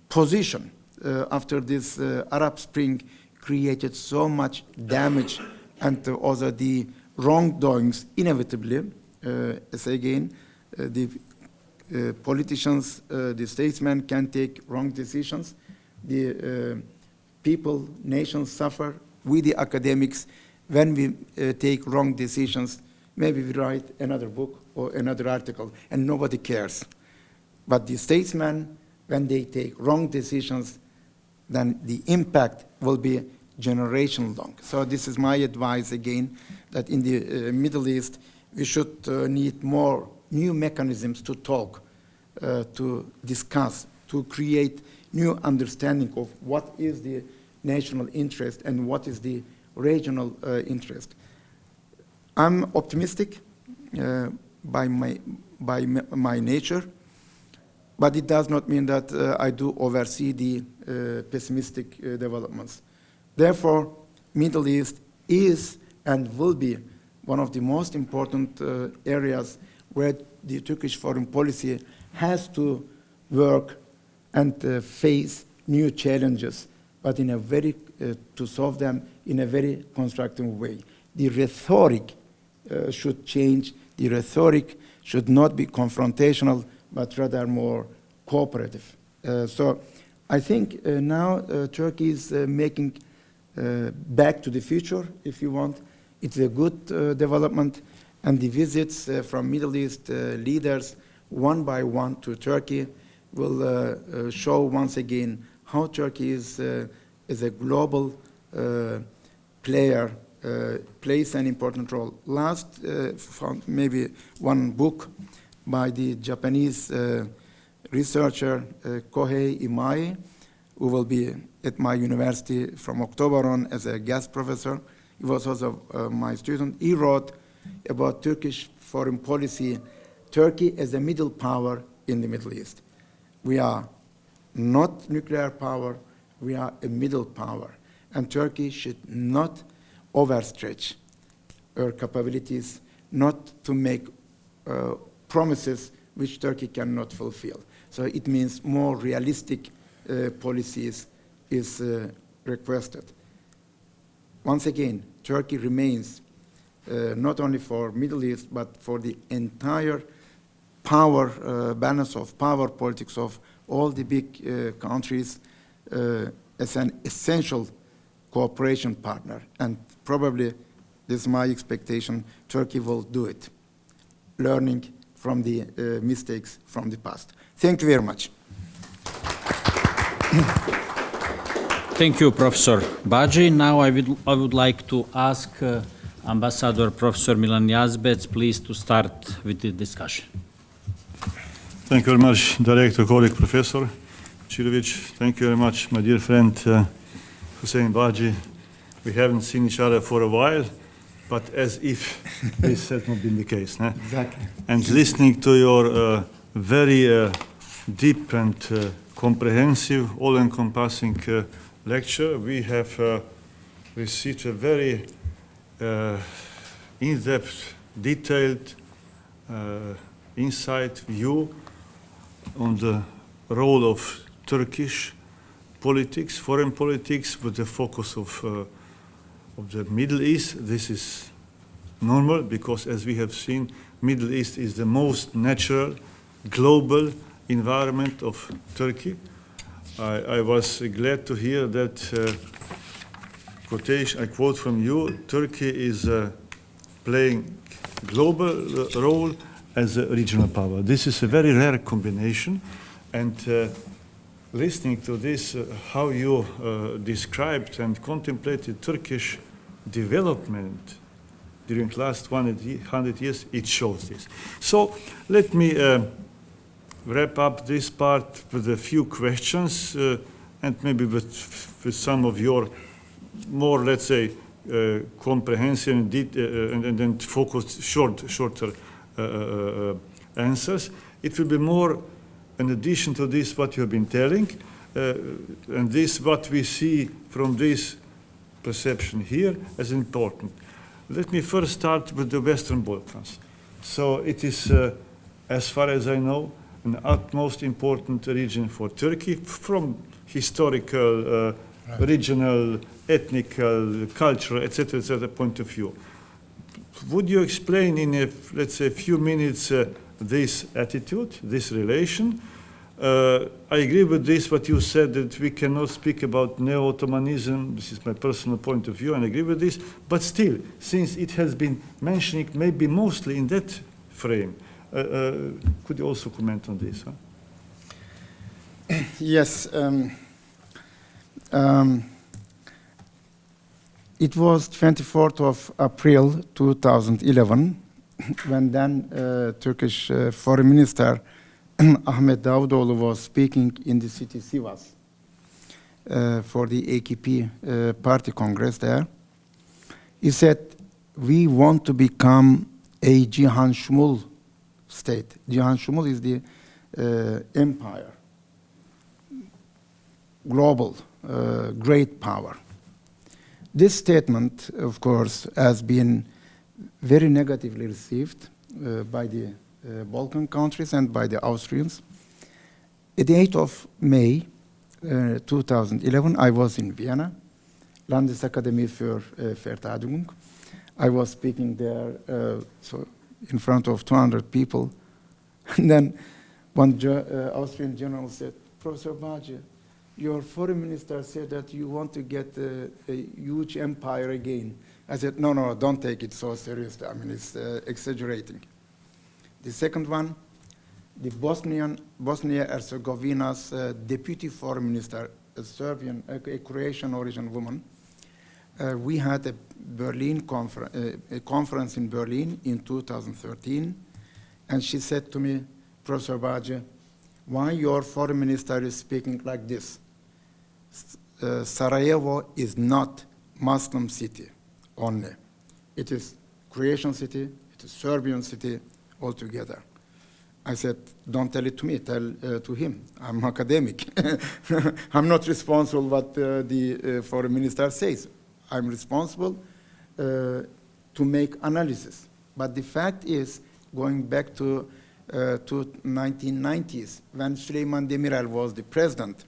position after this Arab Spring created so much damage and also the wrongdoings inevitably, as again, the politicians, the statesmen can take wrong decisions. The people, nations suffer. We, the academics, when we take wrong decisions, maybe we write another book or another article, and nobody cares. But the statesmen, when they take wrong decisions, then the impact will be generation long. So this is my advice again, that in the Middle East, we should need more new mechanisms to talk, to discuss, to create new understanding of what is the national interest and what is the regional interest. I'm optimistic by my nature, but it does not mean that I do oversee the pessimistic developments. Therefore, Middle East is and will be one of the most important areas where the Turkish foreign policy has to work and face new challenges, but in a very, to solve them in a very constructive way. The rhetoric should change. The rhetoric should not be confrontational, but rather more cooperative. So I think now Turkey is making back to the future, if you want. It's a good development, and the visits from Middle East leaders one by one to Turkey will show once again how Turkey is a global player, plays an important role. Last, found maybe one book by the Japanese researcher Kohei Imai, who will be at my university from October on as a guest professor. He was also my student. He wrote about Turkish foreign policy, Turkey as a middle power in the Middle East. We are not nuclear power, we are a middle power. And Turkey should not overstretch her capabilities, not to make promises which Turkey cannot fulfill. So it means more realistic policies is requested. Once again, Turkey remains not only for Middle East, but for the entire power balance of power politics of all the big countries as an essential cooperation partner. And probably, this is my expectation, Turkey will do it, learning from the mistakes from the past. Thank you very much. Thank you, Professor Baji. Now I would like to ask Ambassador Professor Milan Yazbec, please, to start with the discussion. Thank you very much, Director, colleague, Professor Cirovic. Thank you very much, my dear friend Hussein Baji. We haven't seen each other for a while, but as if this has not been the case. Exactly. And listening to your very deep and comprehensive, all-encompassing lecture, we have received a very in-depth, detailed insight view on the role of Turkish politics, foreign politics, with the focus of the Middle East. This is normal because, as we have seen, Middle East is the most natural, global environment of Turkey. I was glad to hear that quotation. I quote from you: Turkey is playing global role as a regional power. This is a very rare combination, and listening to this, how you described and contemplated Turkish development during the last 100 years, it shows this. So let me wrap up this part with a few questions and maybe with some of your more, let's say, comprehensive and then focused shorter answers. It will be more in addition to this what you have been telling, and this what we see from this perception here as important. Let me first start with the Western Balkans. So it is, as far as I know, an utmost important region for Turkey from historical, regional, ethnical, cultural, etc., point of view. Would you explain in, let's say, a few minutes this attitude, this relation? I agree with this, what you said, that we cannot speak about neo-Ottomanism. This is my personal point of view, and I agree with this. But still, since it has been mentioning maybe mostly in that frame, could you also comment on this? Huh? Yes. It was 24th of April 2011 when then Turkish Foreign Minister Ahmet Davutoğlu was speaking in the city Sivas for the AKP party congress there. He said, we want to become a Cihan Şumul state. Cihan Şumul is the empire, global, great power. This statement, of course, has been very negatively received by the Balkan countries and by the Austrians. At the 8th of May 2011, I was in Vienna, Landesakademie für Verteidigung. I was speaking there so in front of 200 people. And then one Austrian general said, Professor Baji, your foreign minister said that you want to get a huge empire again. I said, no, don't take it so seriously. I mean, it's exaggerating. The second one, the Bosnia-Herzegovina's deputy foreign minister a Serbian, a Croatian origin woman. We had a conference in Berlin in 2013, and she said to me, Professor Baji, why your foreign minister is speaking like this? Sarajevo is not Muslim city only. It is Croatian city, it is Serbian city altogether. I said, don't tell it to me, tell to him. I'm academic. I'm not responsible what the foreign minister says. I'm responsible to make analysis. But the fact is, going back to 1990s, when Süleyman Demirel was the president,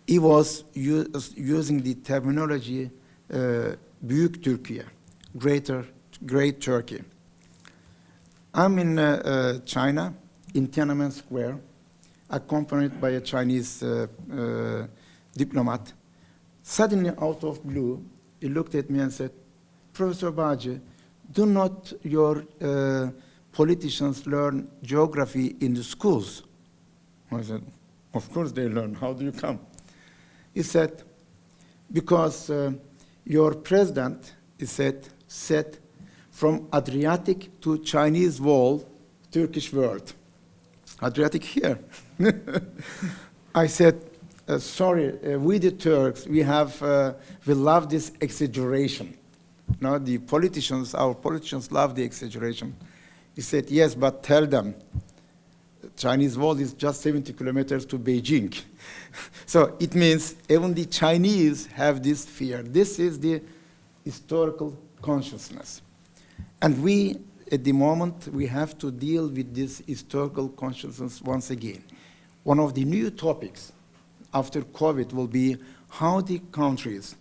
he was using the terminology Büyük Türkiye, Great Turkey. I'm in China, in Tiananmen Square, accompanied by a Chinese diplomat. Suddenly, out of blue, he looked at me and said, Professor Baji, do not your politicians learn geography in the schools? I said, of course they learn. How do you come? He said, because your president, he said from Adriatic to Chinese wall, Turkish world. Adriatic here. I said, sorry, we the Turks, we love this exaggeration. No, the politicians, our politicians love the exaggeration. He said, yes, but tell them, Chinese wall is just 70 kilometers to Beijing. So it means even the Chinese have this fear. This is the historical consciousness. And we, at the moment, we have to deal with this historical consciousness once again. One of the new topics after COVID will be how the countries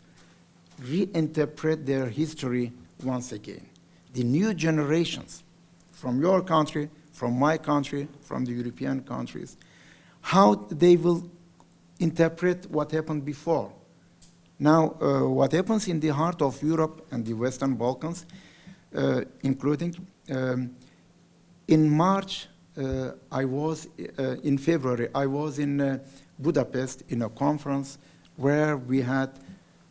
reinterpret their history once again. The new generations from your country, from my country, from the European countries, how they will interpret what happened before. Now, what happens in the heart of Europe and the Western Balkans, including in March, in February, I was in Budapest in a conference where we had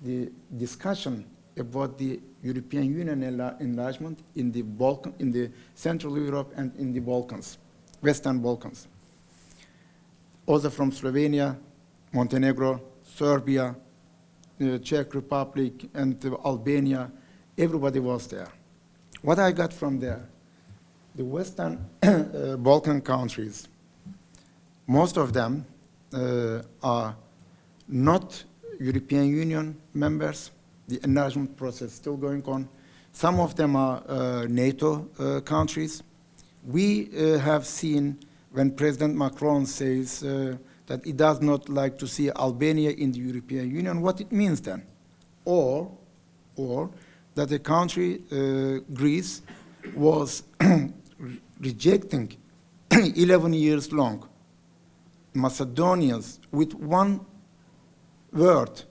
the discussion about the European Union enlargement in the Balkan, in the Central Europe and in the Balkans, Western Balkans. Also from Slovenia, Montenegro, Serbia, the Czech Republic, and Albania, everybody was there. What I got from there, the Western Balkan countries, most of them are not European Union members. The enlargement process is still going on. Some of them are NATO countries. We have seen when President Macron says that he does not like to see Albania in the European Union, what it means then. Or that the country, Greece, was rejecting 11 years long Macedonians with one word,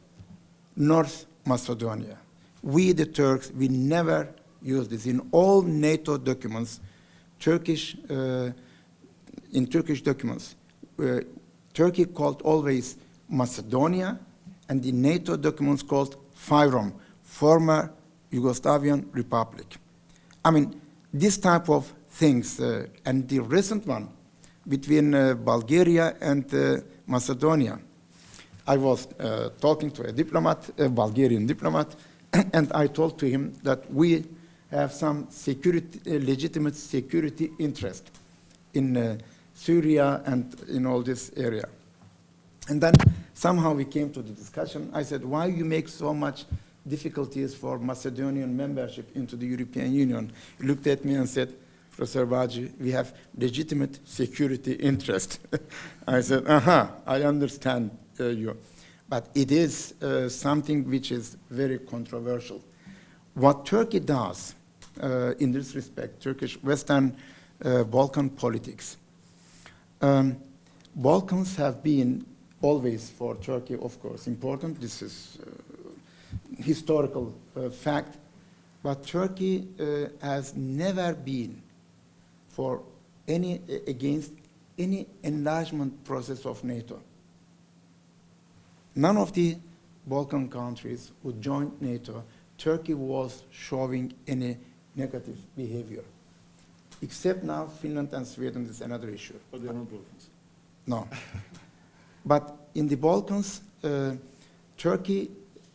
North Macedonia. We, the Turks, we never use this. In all NATO documents, in Turkish documents, Turkey called always Macedonia, and the NATO documents called Fyrom, former Yugoslavian Republic. I mean, this type of things, and the recent one between Bulgaria and Macedonia. I was talking to a diplomat, a Bulgarian diplomat, and I told to him that we have some legitimate security interest in Syria and in all this area. And then somehow we came to the discussion. I said, why you make so much difficulties for Macedonian membership into the European Union? He looked at me and said, Professor Baji, we have legitimate security interest. I said, I understand you. But it is something which is very controversial. What Turkey does in this respect, Turkish Western Balkan politics, Balkans have been always for Turkey, of course, important. This is historical fact. But Turkey has never been against any enlargement process of NATO. none of the Balkan countries who joined NATO, Turkey was showing any negative behavior. Except now, Finland and Sweden is another issue. But they are not Balkans. No. But in the Balkans, Turkey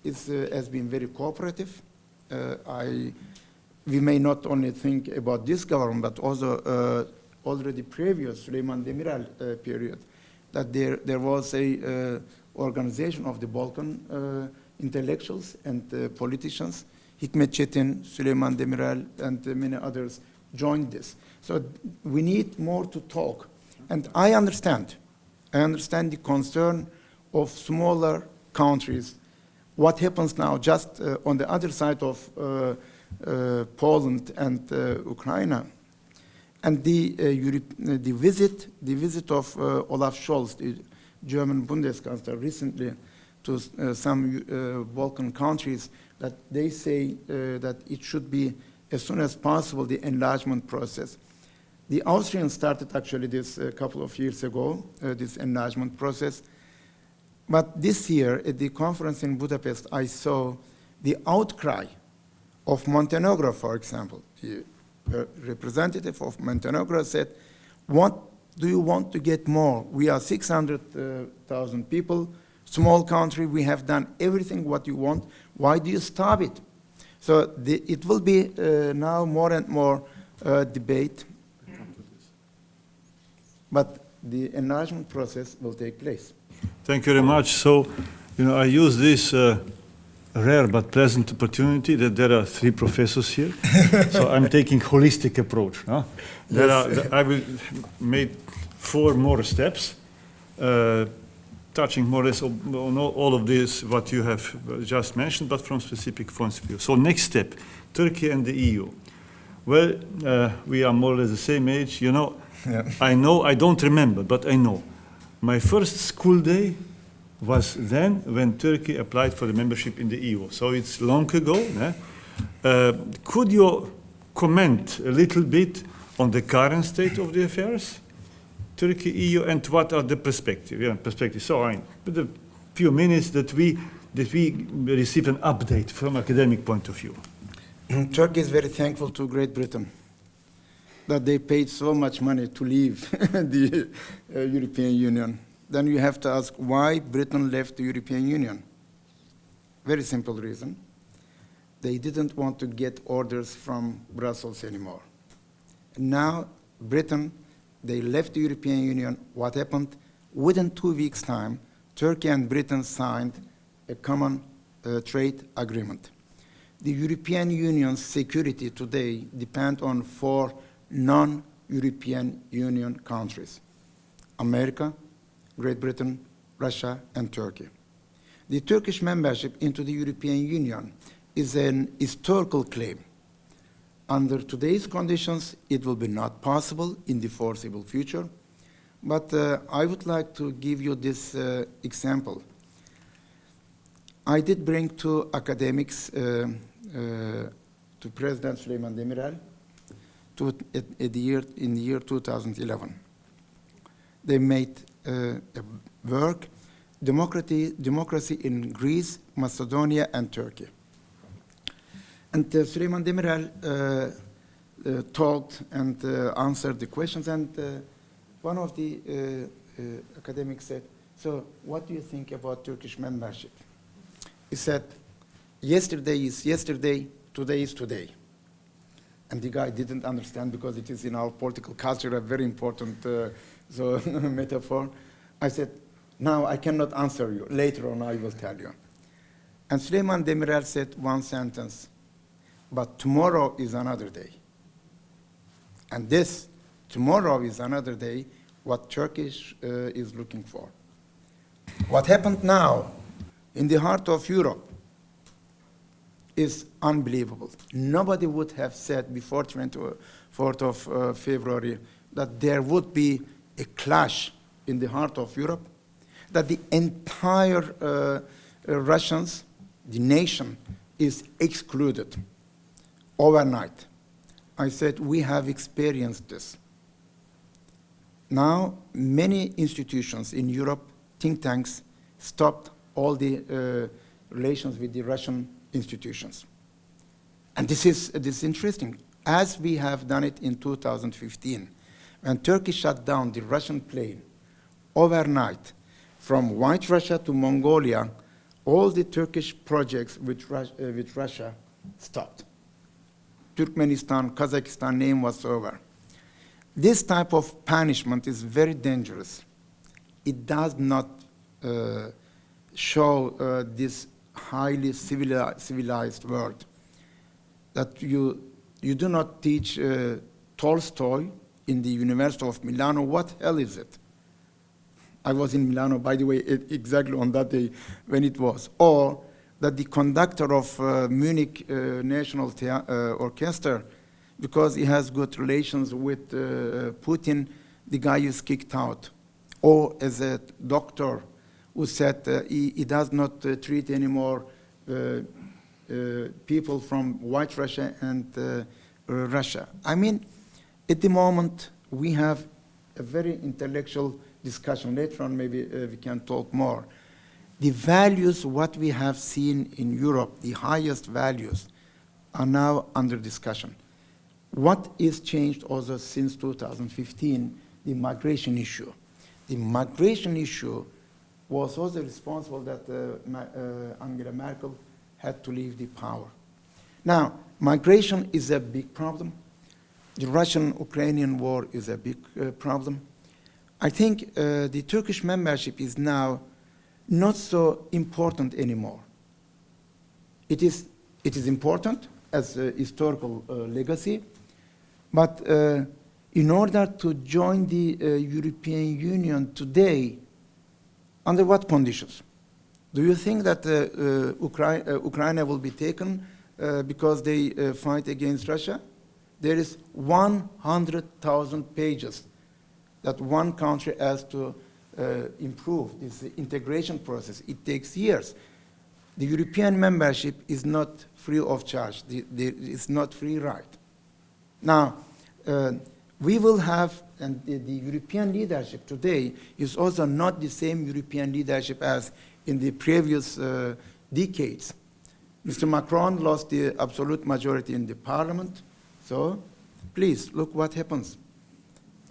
has been very cooperative. We may not only think about this government, but also already previous Süleyman Demirel period, that there was a organization of the Balkan intellectuals and politicians. Hikmet Çetin, Süleyman Demirel, and many others joined this. So we need more to talk. And I understand the concern of smaller countries. What happens now just on the other side of Poland and Ukraine, and the visit of Olaf Scholz, the German Bundeskanzler, recently to some Balkan countries, that they say that it should be as soon as possible the enlargement process. The Austrians started actually this a couple of years ago, this enlargement process. But this year at the conference in Budapest, I saw the outcry of Montenegro, for example. The representative of Montenegro said, what do you want to get more? We are 600,000 people, small country, we have done everything what you want. Why do you stop it? So it will be now more and more debate. But the enlargement process will take place. Thank you very much. So, I use this rare but pleasant opportunity that there are 3 professors here. So I'm taking holistic approach. Huh? I will make 4 more steps, touching more or less on all of this, what you have just mentioned, but from specific points of view. So next step, Turkey and the EU. Well, we are more or less the same age. Yeah. I know, I don't remember, but I know. My first school day was then when Turkey applied for the membership in the EU. So it's long ago. Could you comment a little bit on the current state of the affairs, Turkey, EU, and what are the perspectives? So with a few minutes that we receive an update from academic point of view. Turkey is very thankful to Great Britain that they paid so much money to leave the European Union. Then you have to ask why Britain left the European Union. Very simple reason. They didn't want to get orders from Brussels anymore. Now, Britain, they left the European Union. What happened? Within 2 weeks' time, Turkey and Britain signed a common trade agreement. The European Union's security today depends on 4 non-European Union countries: America, Great Britain, Russia, and Turkey. The Turkish membership into the European Union is an historical claim. Under today's conditions, it will be not possible in the foreseeable future, but I would like to give you this example. I did bring 2 academics to President Süleyman Demirel in the year 2011. They made work, democracy in Greece, Macedonia, and Turkey. And Süleyman Demirel talked and answered the questions, and one of the academics said, so what do you think about Turkish membership? He said, yesterday is yesterday, today is today. And the guy didn't understand because it is in our political culture a very important metaphor. I said, now I cannot answer you. Later on I will tell you. And Süleyman Demirel said one sentence, but tomorrow is another day. And this tomorrow is another day what Turkish is looking for. What happened now in the heart of Europe is unbelievable. Nobody would have said before 24th of February that there would be a clash in the heart of Europe, that the entire Russians, the nation, is excluded overnight. I said, we have experienced this. Now, many institutions in Europe, think tanks, stopped all the relations with the Russian institutions. And this is interesting, as we have done it in 2015, when Turkey shut down the Russian plane overnight from White Russia to Mongolia. All the Turkish projects with Russia stopped. Turkmenistan, Kazakhstan name was over. This type of punishment is very dangerous. It does not show this highly civilized world. That you do not teach Tolstoy in the University of Milano. What hell is it? I was in Milano, by the way, exactly on that day when it was. Or that the conductor of Munich National Orchestra, because he has good relations with Putin, the guy is kicked out. Or as a doctor who said he does not treat anymore people from White Russia and Russia. I mean, at the moment, we have a very intellectual discussion. Later on, maybe we can talk more. The values, what we have seen in Europe, the highest values, are now under discussion. What is changed also since 2015? The migration issue. The migration issue was also responsible that Angela Merkel had to leave the power. Now, migration is a big problem. The Russian-Ukrainian war is a big problem. I think the Turkish membership is now not so important anymore. It is important as a historical legacy, but in order to join the European Union today, under what conditions? Do you think that Ukraine will be taken because they fight against Russia? There is 100,000 pages that one country has to improve this integration process. It takes years. The European membership is not free of charge. It's not free ride. Now, we will have, and the European leadership today is also not the same European leadership as in the previous decades. Mr. Macron lost the absolute majority in the parliament. So, please, look what happens.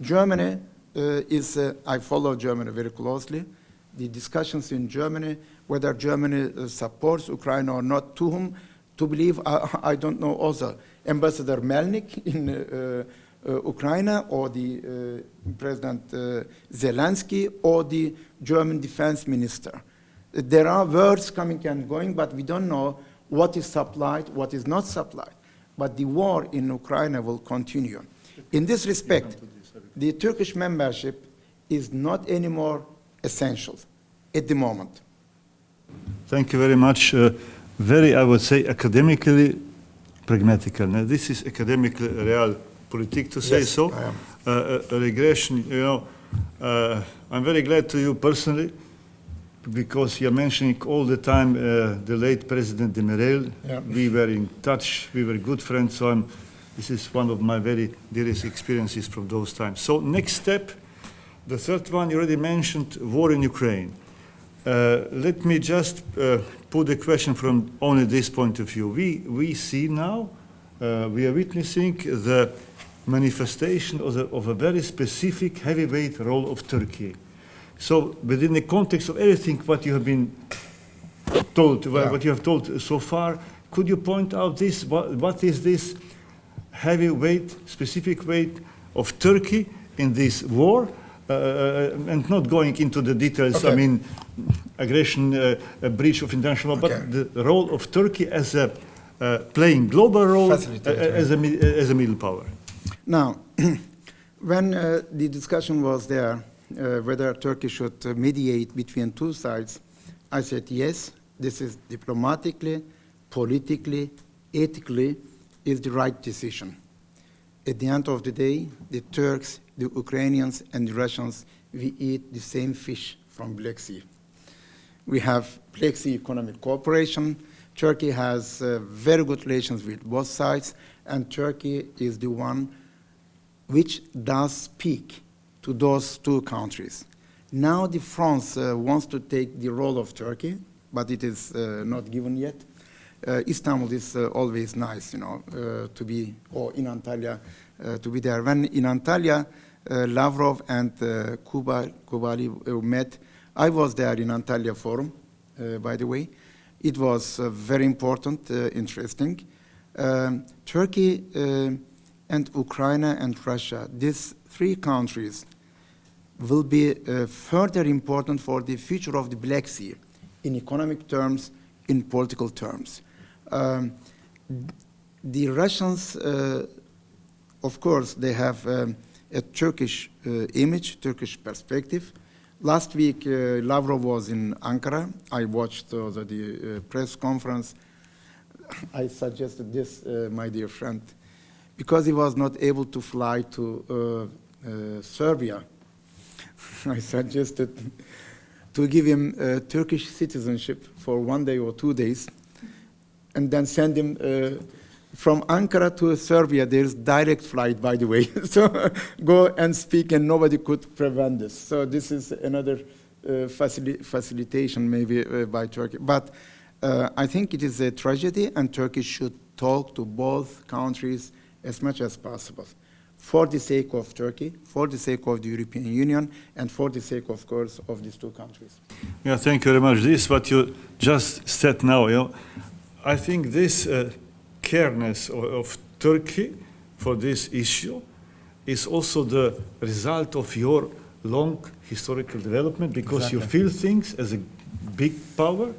Germany I follow Germany very closely. The discussions in Germany, whether Germany supports Ukraine or not, to whom to believe, I don't know also. Ambassador Melnik in Ukraine, or the President Zelensky, or the German defense minister. There are words coming and going, but we don't know what is supplied, what is not supplied. But the war in Ukraine will continue. In this respect, the Turkish membership is not anymore essential at the moment. Thank you very much. Very, I would say, academically pragmatical. Now, this is academically realpolitik to say yes, so. A regression, you know, I'm very glad to you personally, because you're mentioning all the time the late President Demirel. Yeah. We were in touch, we were good friends, so this is one of my very dearest experiences from those times. So next step, the third one, you already mentioned, war in Ukraine. Let me just put the question from only this point of view. We see now, we are witnessing the manifestation of a very specific heavyweight role of Turkey. So within the context of everything what you have been told, what you have told so far, could you point out this, what is this heavyweight, specific weight of Turkey in this war? And not going into the details, okay. I mean, aggression, a breach of international law, okay. But the role of Turkey as a playing global role as a middle power. Now, when the discussion was there, whether Turkey should mediate between two sides, I said yes, this is diplomatically, politically, ethically, is the right decision. At the end of the day, the Turks, the Ukrainians, and the Russians, we eat the same fish from Black Sea. We have Black Sea Economic Cooperation. Turkey has very good relations with both sides, and Turkey is the one which does speak to those two countries. Now the France wants to take the role of Turkey, but it is not given yet. Istanbul is always nice, to be, or in Antalya, to be there. When in Antalya, Lavrov and Kubali met, I was there in Antalya Forum, by the way. It was very important, interesting. Turkey and Ukraine and Russia, these three countries will be further important for the future of the Black Sea in economic terms, in political terms. The Russians, of course, they have a Turkish image, Turkish perspective. Last week, Lavrov was in Ankara. I watched the press conference. I suggested this, my dear friend, because he was not able to fly to Serbia. I suggested to give him Turkish citizenship for 1 day or 2 days, and then send him from Ankara to Serbia. There's direct flight, by the way. So go and speak, and nobody could prevent this. So this is another facilitation maybe by Turkey. But I think it is a tragedy, and Turkey should talk to both countries as much as possible, for the sake of Turkey, for the sake of the European Union, and for the sake, of course, of these two countries. Yeah, thank you very much. This is what you just said now. I think this careness of Turkey for this issue is also the result of your long historical development, because you feel things as a big power,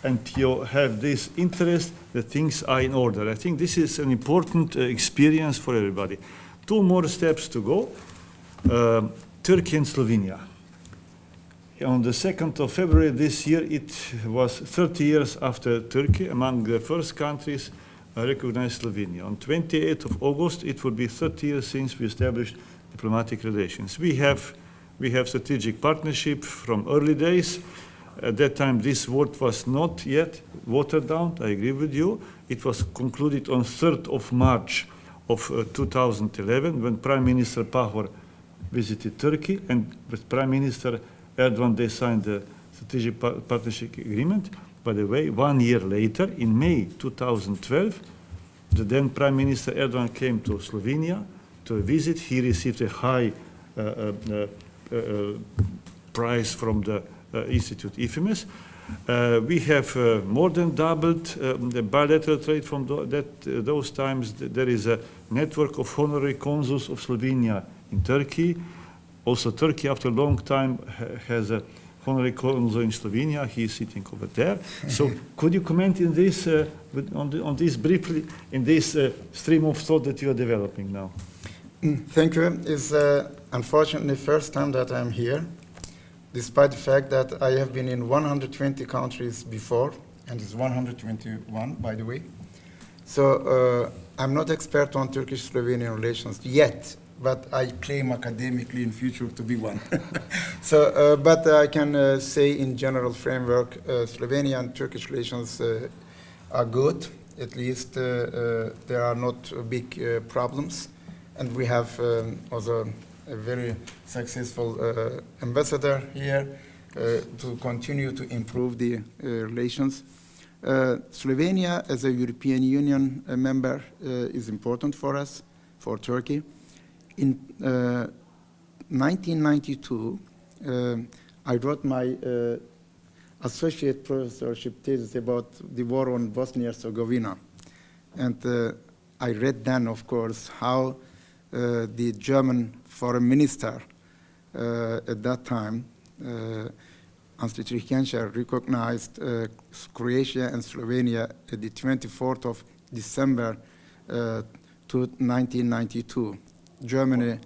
and you have this interest that things are in order. I think this is an important experience for everybody. 2 more steps to go. Turkey and Slovenia. On the 2nd of February this year, it was 30 years after Turkey, among the first countries recognized Slovenia. On 28th of August, it will be 30 years since we established diplomatic relations. We have strategic partnership from early days. At that time, this word was not yet watered down, I agree with you. It was concluded on 3rd of March of 2011, when Prime Minister Pahor visited Turkey, and with Prime Minister Erdogan, they signed the strategic partnership agreement. By the way, 1 year later, in May 2012, the then Prime Minister Erdogan came to Slovenia to visit. He received a high prize from the Institute Ifimes. We have more than doubled the bilateral trade from those times. There is a network of honorary consuls of Slovenia in Turkey. Also, Turkey, after a long time, has a honorary consul in Slovenia. He is sitting over there. So, could you comment in this, on this briefly, in this stream of thought that you are developing now? Thank you. It's unfortunately the first time that I'm here, despite the fact that I have been in 120 countries before, and it's 121, by the way. So I'm not expert on Turkish-Slovenian relations yet, but I claim academically in future to be one. So, but I can say in general framework, Slovenia and Turkish relations are good. At least there are not big problems. And we have also a very successful ambassador here to continue to improve the relations. Slovenia, as a European Union member, is important for us, for Turkey. In 1992, I wrote my associate professorship thesis about the war on Bosnia-Herzegovina. And I read then, of course, how the German foreign minister at that time, Hans-Dietrich Genscher, recognized Croatia and Slovenia at the 24th of December 1992. Germany,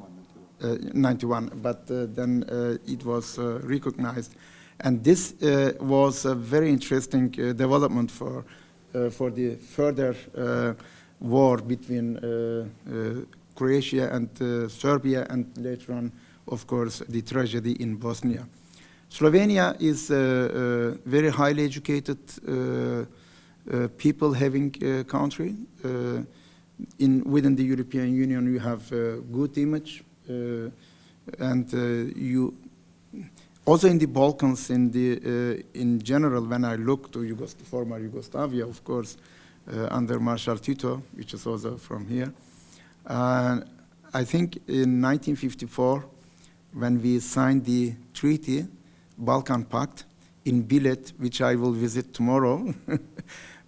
91, but then it was recognized. And this was a very interesting development for the further war between Croatia and Serbia, and later on, of course, the tragedy in Bosnia. Slovenia is a very highly educated people having country. Within the European Union, you have a good image, and Also in the Balkans, in general, when I look to former Yugoslavia, of course, under Marshal Tito, which is also from here, I think in 1954, when we signed the treaty, Balkan Pact, in Bilet, which I will visit tomorrow,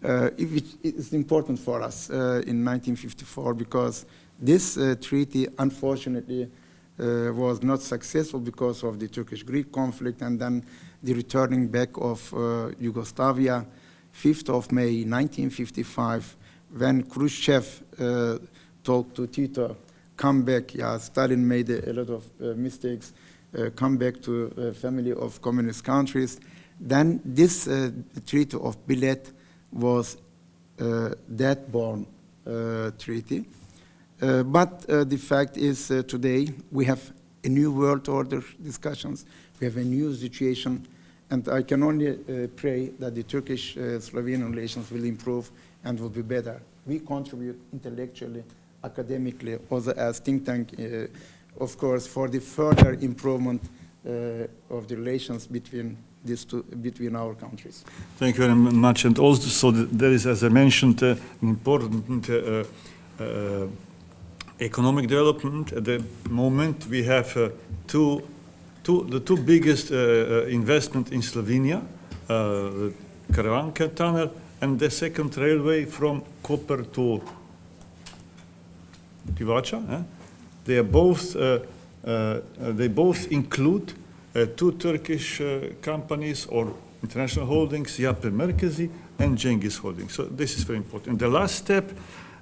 it's important for us in 1954 because this treaty, unfortunately, was not successful because of the Turkish-Greek conflict and then the returning back of Yugoslavia, 5th of May 1955, when Khrushchev told to Tito, come back, yeah, Stalin made a lot of mistakes, come back to a family of communist countries. Then this Treaty of Bilet was death-born treaty. But the fact is today we have a new world order discussions, we have a new situation, and I can only pray that the Turkish-Slovenian relations will improve and will be better. We contribute intellectually, academically, also as think tank, of course, for the further improvement of the relations between between our countries. Thank you very much. And also there is, as I mentioned, an important economic development. At the moment, we have the two biggest investment in Slovenia, the Karavanka tunnel, and the second railway from Koper to Divača. They both include two Turkish companies or international holdings, Yapı Merkezi and Cengiz Holding. So this is very important. And the last step,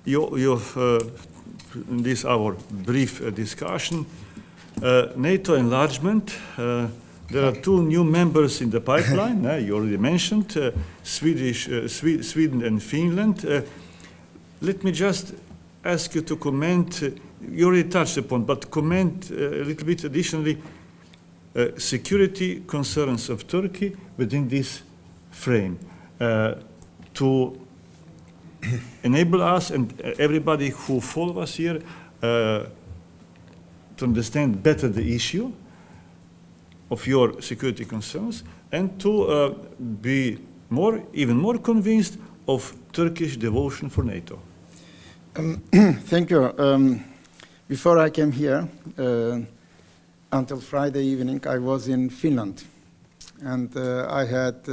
this our brief discussion, NATO enlargement. There are two new members in the pipeline. You already mentioned Sweden and Finland. Let me just ask you to comment. You already touched upon, but comment a little bit additionally. Security concerns of Turkey within this frame to enable us and everybody who follow us here to understand better the issue of your security concerns and to be even more convinced of Turkish devotion for NATO. Thank you. Before I came here, until Friday evening, I was in Finland. And I had,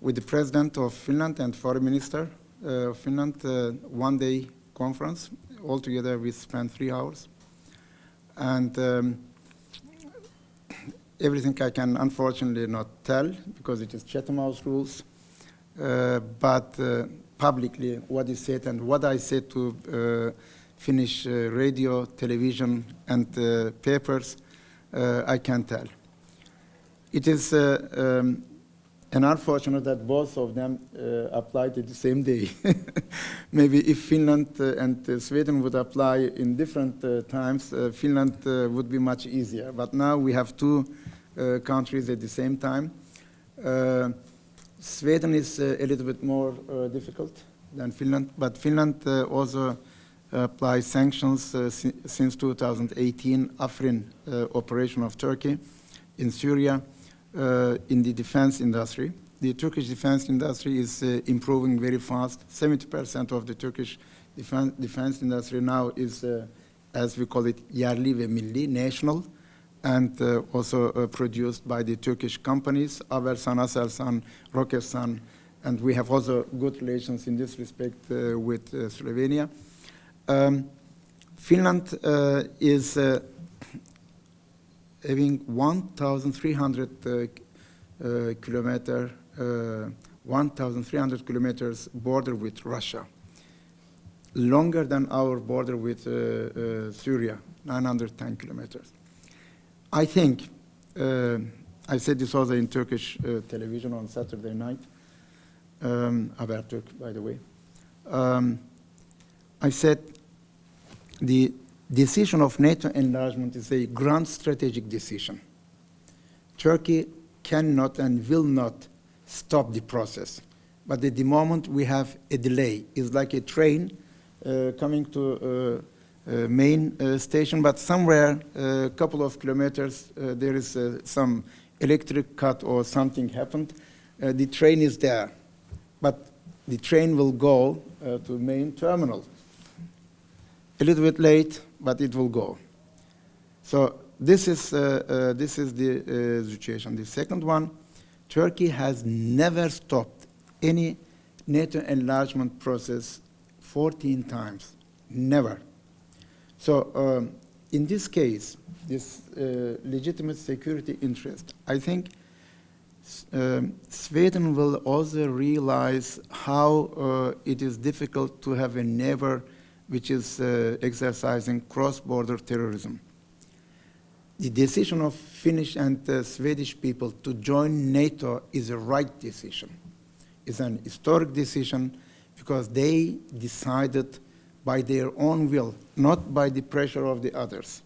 with the president of Finland and foreign minister of Finland, one-day conference. Altogether, we spent 3 hours. And everything I can unfortunately not tell, because it is Chatham House rules. But publicly, what is said and what I said to Finnish radio, television, and papers, I can't tell. It is unfortunate that both of them applied at the same day. Maybe if Finland and Sweden would apply in different times, Finland would be much easier. But now we have two countries at the same time. Sweden is a little bit more difficult than Finland, but Finland also applies sanctions since 2018, Afrin operation of Turkey in Syria in the defense industry. The Turkish defense industry is improving very fast. 70% of the Turkish defense industry now is, as we call it, yerli ve milli, national, and also produced by the Turkish companies, Avelsan, Aselsan, Roketsan, and we have also good relations in this respect with Slovenia. Finland is having 1,300 kilometers border with Russia, longer than our border with Syria, 910 kilometers. I think, I said this also in Turkish television on Saturday night, Habertürk, by the way. I said the decision of NATO enlargement is a grand strategic decision. Turkey cannot and will not stop the process. But at the moment we have a delay. It's like a train coming to main station, but somewhere a couple of kilometers there is some electric cut or something happened, the train is there, but the train will go to main terminal. A little bit late, but it will go. So this is the situation. The second one, Turkey has never stopped any NATO enlargement process 14 times, never. So in this case, this legitimate security interest, I think Sweden will also realize how it is difficult to have a neighbor which is exercising cross-border terrorism. The decision of Finnish and Swedish people to join NATO is a right decision. It's an historic decision because they decided by their own will, not by the pressure of the others.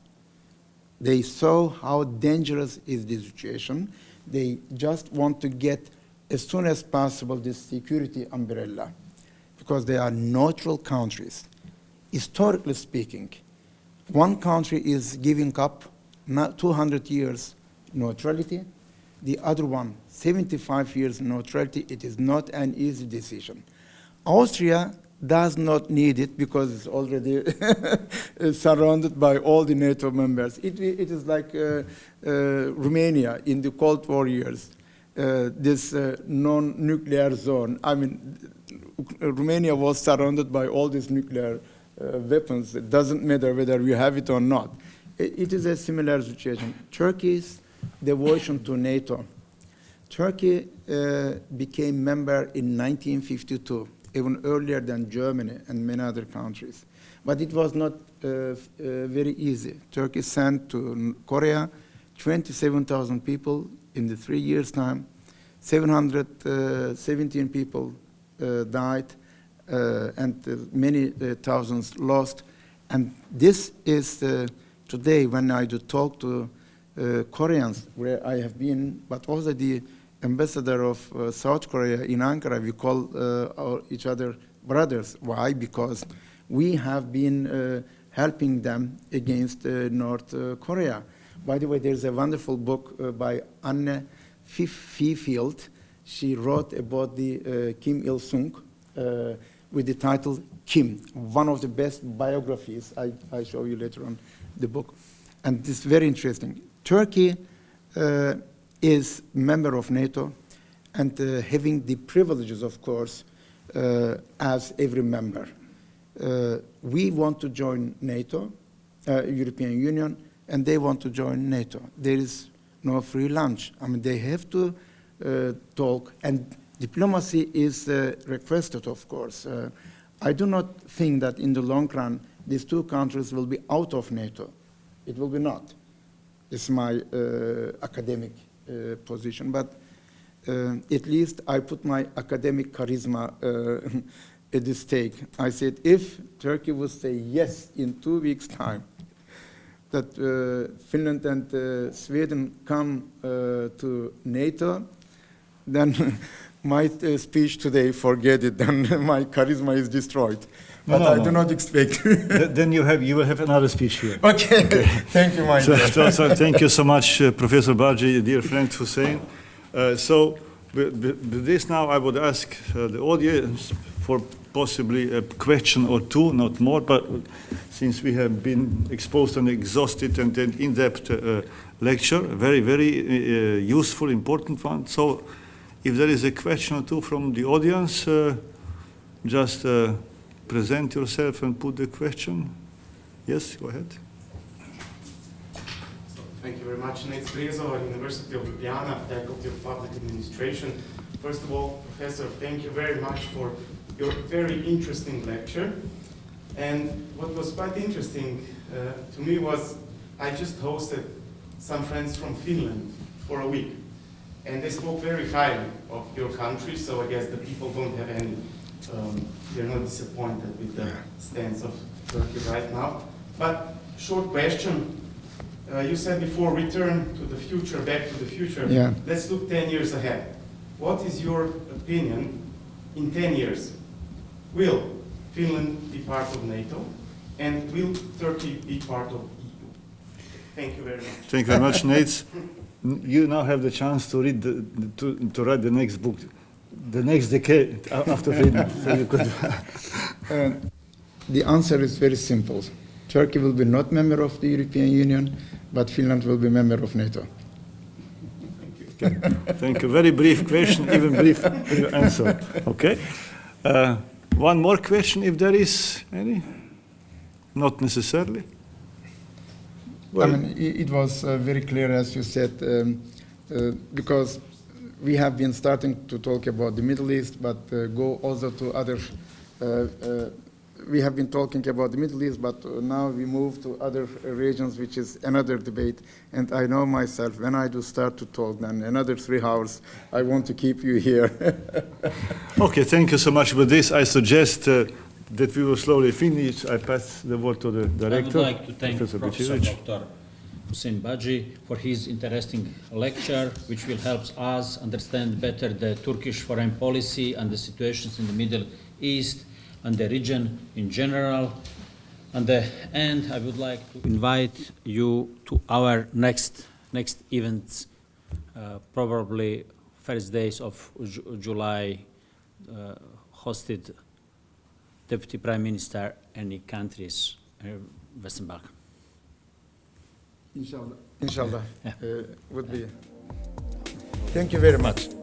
They saw how dangerous is the situation. They just want to get, as soon as possible, this security umbrella, because they are neutral countries. Historically speaking, one country is giving up 200 years neutrality, the other one 75 years neutrality. It is not an easy decision. Austria does not need it because it's already surrounded by all the NATO members. It is like Romania in the Cold War years, this non-nuclear zone. I mean, Romania was surrounded by all these nuclear weapons. It doesn't matter whether we have it or not. It is a similar situation. Turkey's devotion to NATO. Turkey became member in 1952, even earlier than Germany and many other countries. But it was not very easy. Turkey sent to Korea 27,000 people in the 3 years' time. 717 people died, and many thousands lost. And this is today when I do talk to Koreans, where I have been, but also the ambassador of South Korea in Ankara, we call each other brothers. Why? Because we have been helping them against North Korea. By the way, there's a wonderful book by Anne Fifield. She wrote about the Kim Il-sung with the title Kim, one of the best biographies. I show you later on the book. And this is very interesting. Turkey is member of NATO and having the privileges, of course, as every member. We want to join NATO, European Union, and they want to join NATO. There is no free lunch. I mean, they have to talk, and diplomacy is requested, of course. I do not think that in the long run, these two countries will be out of NATO. It will be not. It's my academic position, but at least I put my academic charisma at the stake. I said, if Turkey would say yes in 2 weeks' time, that Finland and Sweden come to NATO, then my speech today, forget it, then my charisma is destroyed. But I do not expect. Then you will have another speech here. Okay. Thank you, my dear. So thank you so much, Professor Bargi, dear friend Hussein. So with this now, I would ask the audience for possibly a question or two, not more, but since we have been exposed and exhausted and an in-depth lecture, very, very useful, important one. So if there is a question or two from the audience, just present yourself and put the question. Yes, go ahead. Thank you very much. Nate Brezo, University of Ljubljana, Faculty of Public Administration. First of all, Professor, thank you very much for your very interesting lecture. And what was quite interesting to me was I just hosted some friends from Finland for a week. And they spoke very highly of your country, so I guess the people don't have any, they're not disappointed with the stance of Turkey right now. But short question, you said before return to the future, back to the future. Yeah. Let's look 10 years ahead. What is your opinion in 10 years? Will Finland be part of NATO? And will Turkey be part of EU? Thank you very much. Thank you very much, Nate. you now have the chance to read to write the next book, the next decade after freedom. So you could. The answer is very simple. Turkey will be not member of the European Union, but Finland will be member of NATO. Okay. Thank you. Very brief question, even brief answer. Okay. One more question, if there is any. Not necessarily. Well, I mean, it was very clear, as you said, because we have been starting to talk about the Middle East, but go also to other. We have been talking about the Middle East, but now we move to other regions, which is another debate. And I know myself, when I do start to talk, then another 3 hours, I want to keep you here. Okay, thank you so much. With this, I suggest that we will slowly finish. I pass the word to the director. I would like to thank Professor Dr. Hussein Baji for his interesting lecture, which will help us understand better the Turkish foreign policy and the situations in the Middle East and the region in general. At the end, I would like to invite you to our next events, probably first days of July, hosted Deputy Prime Minister any countries, Western Balkan. Inshallah. Inshallah. Yeah. Would be. Thank you very much.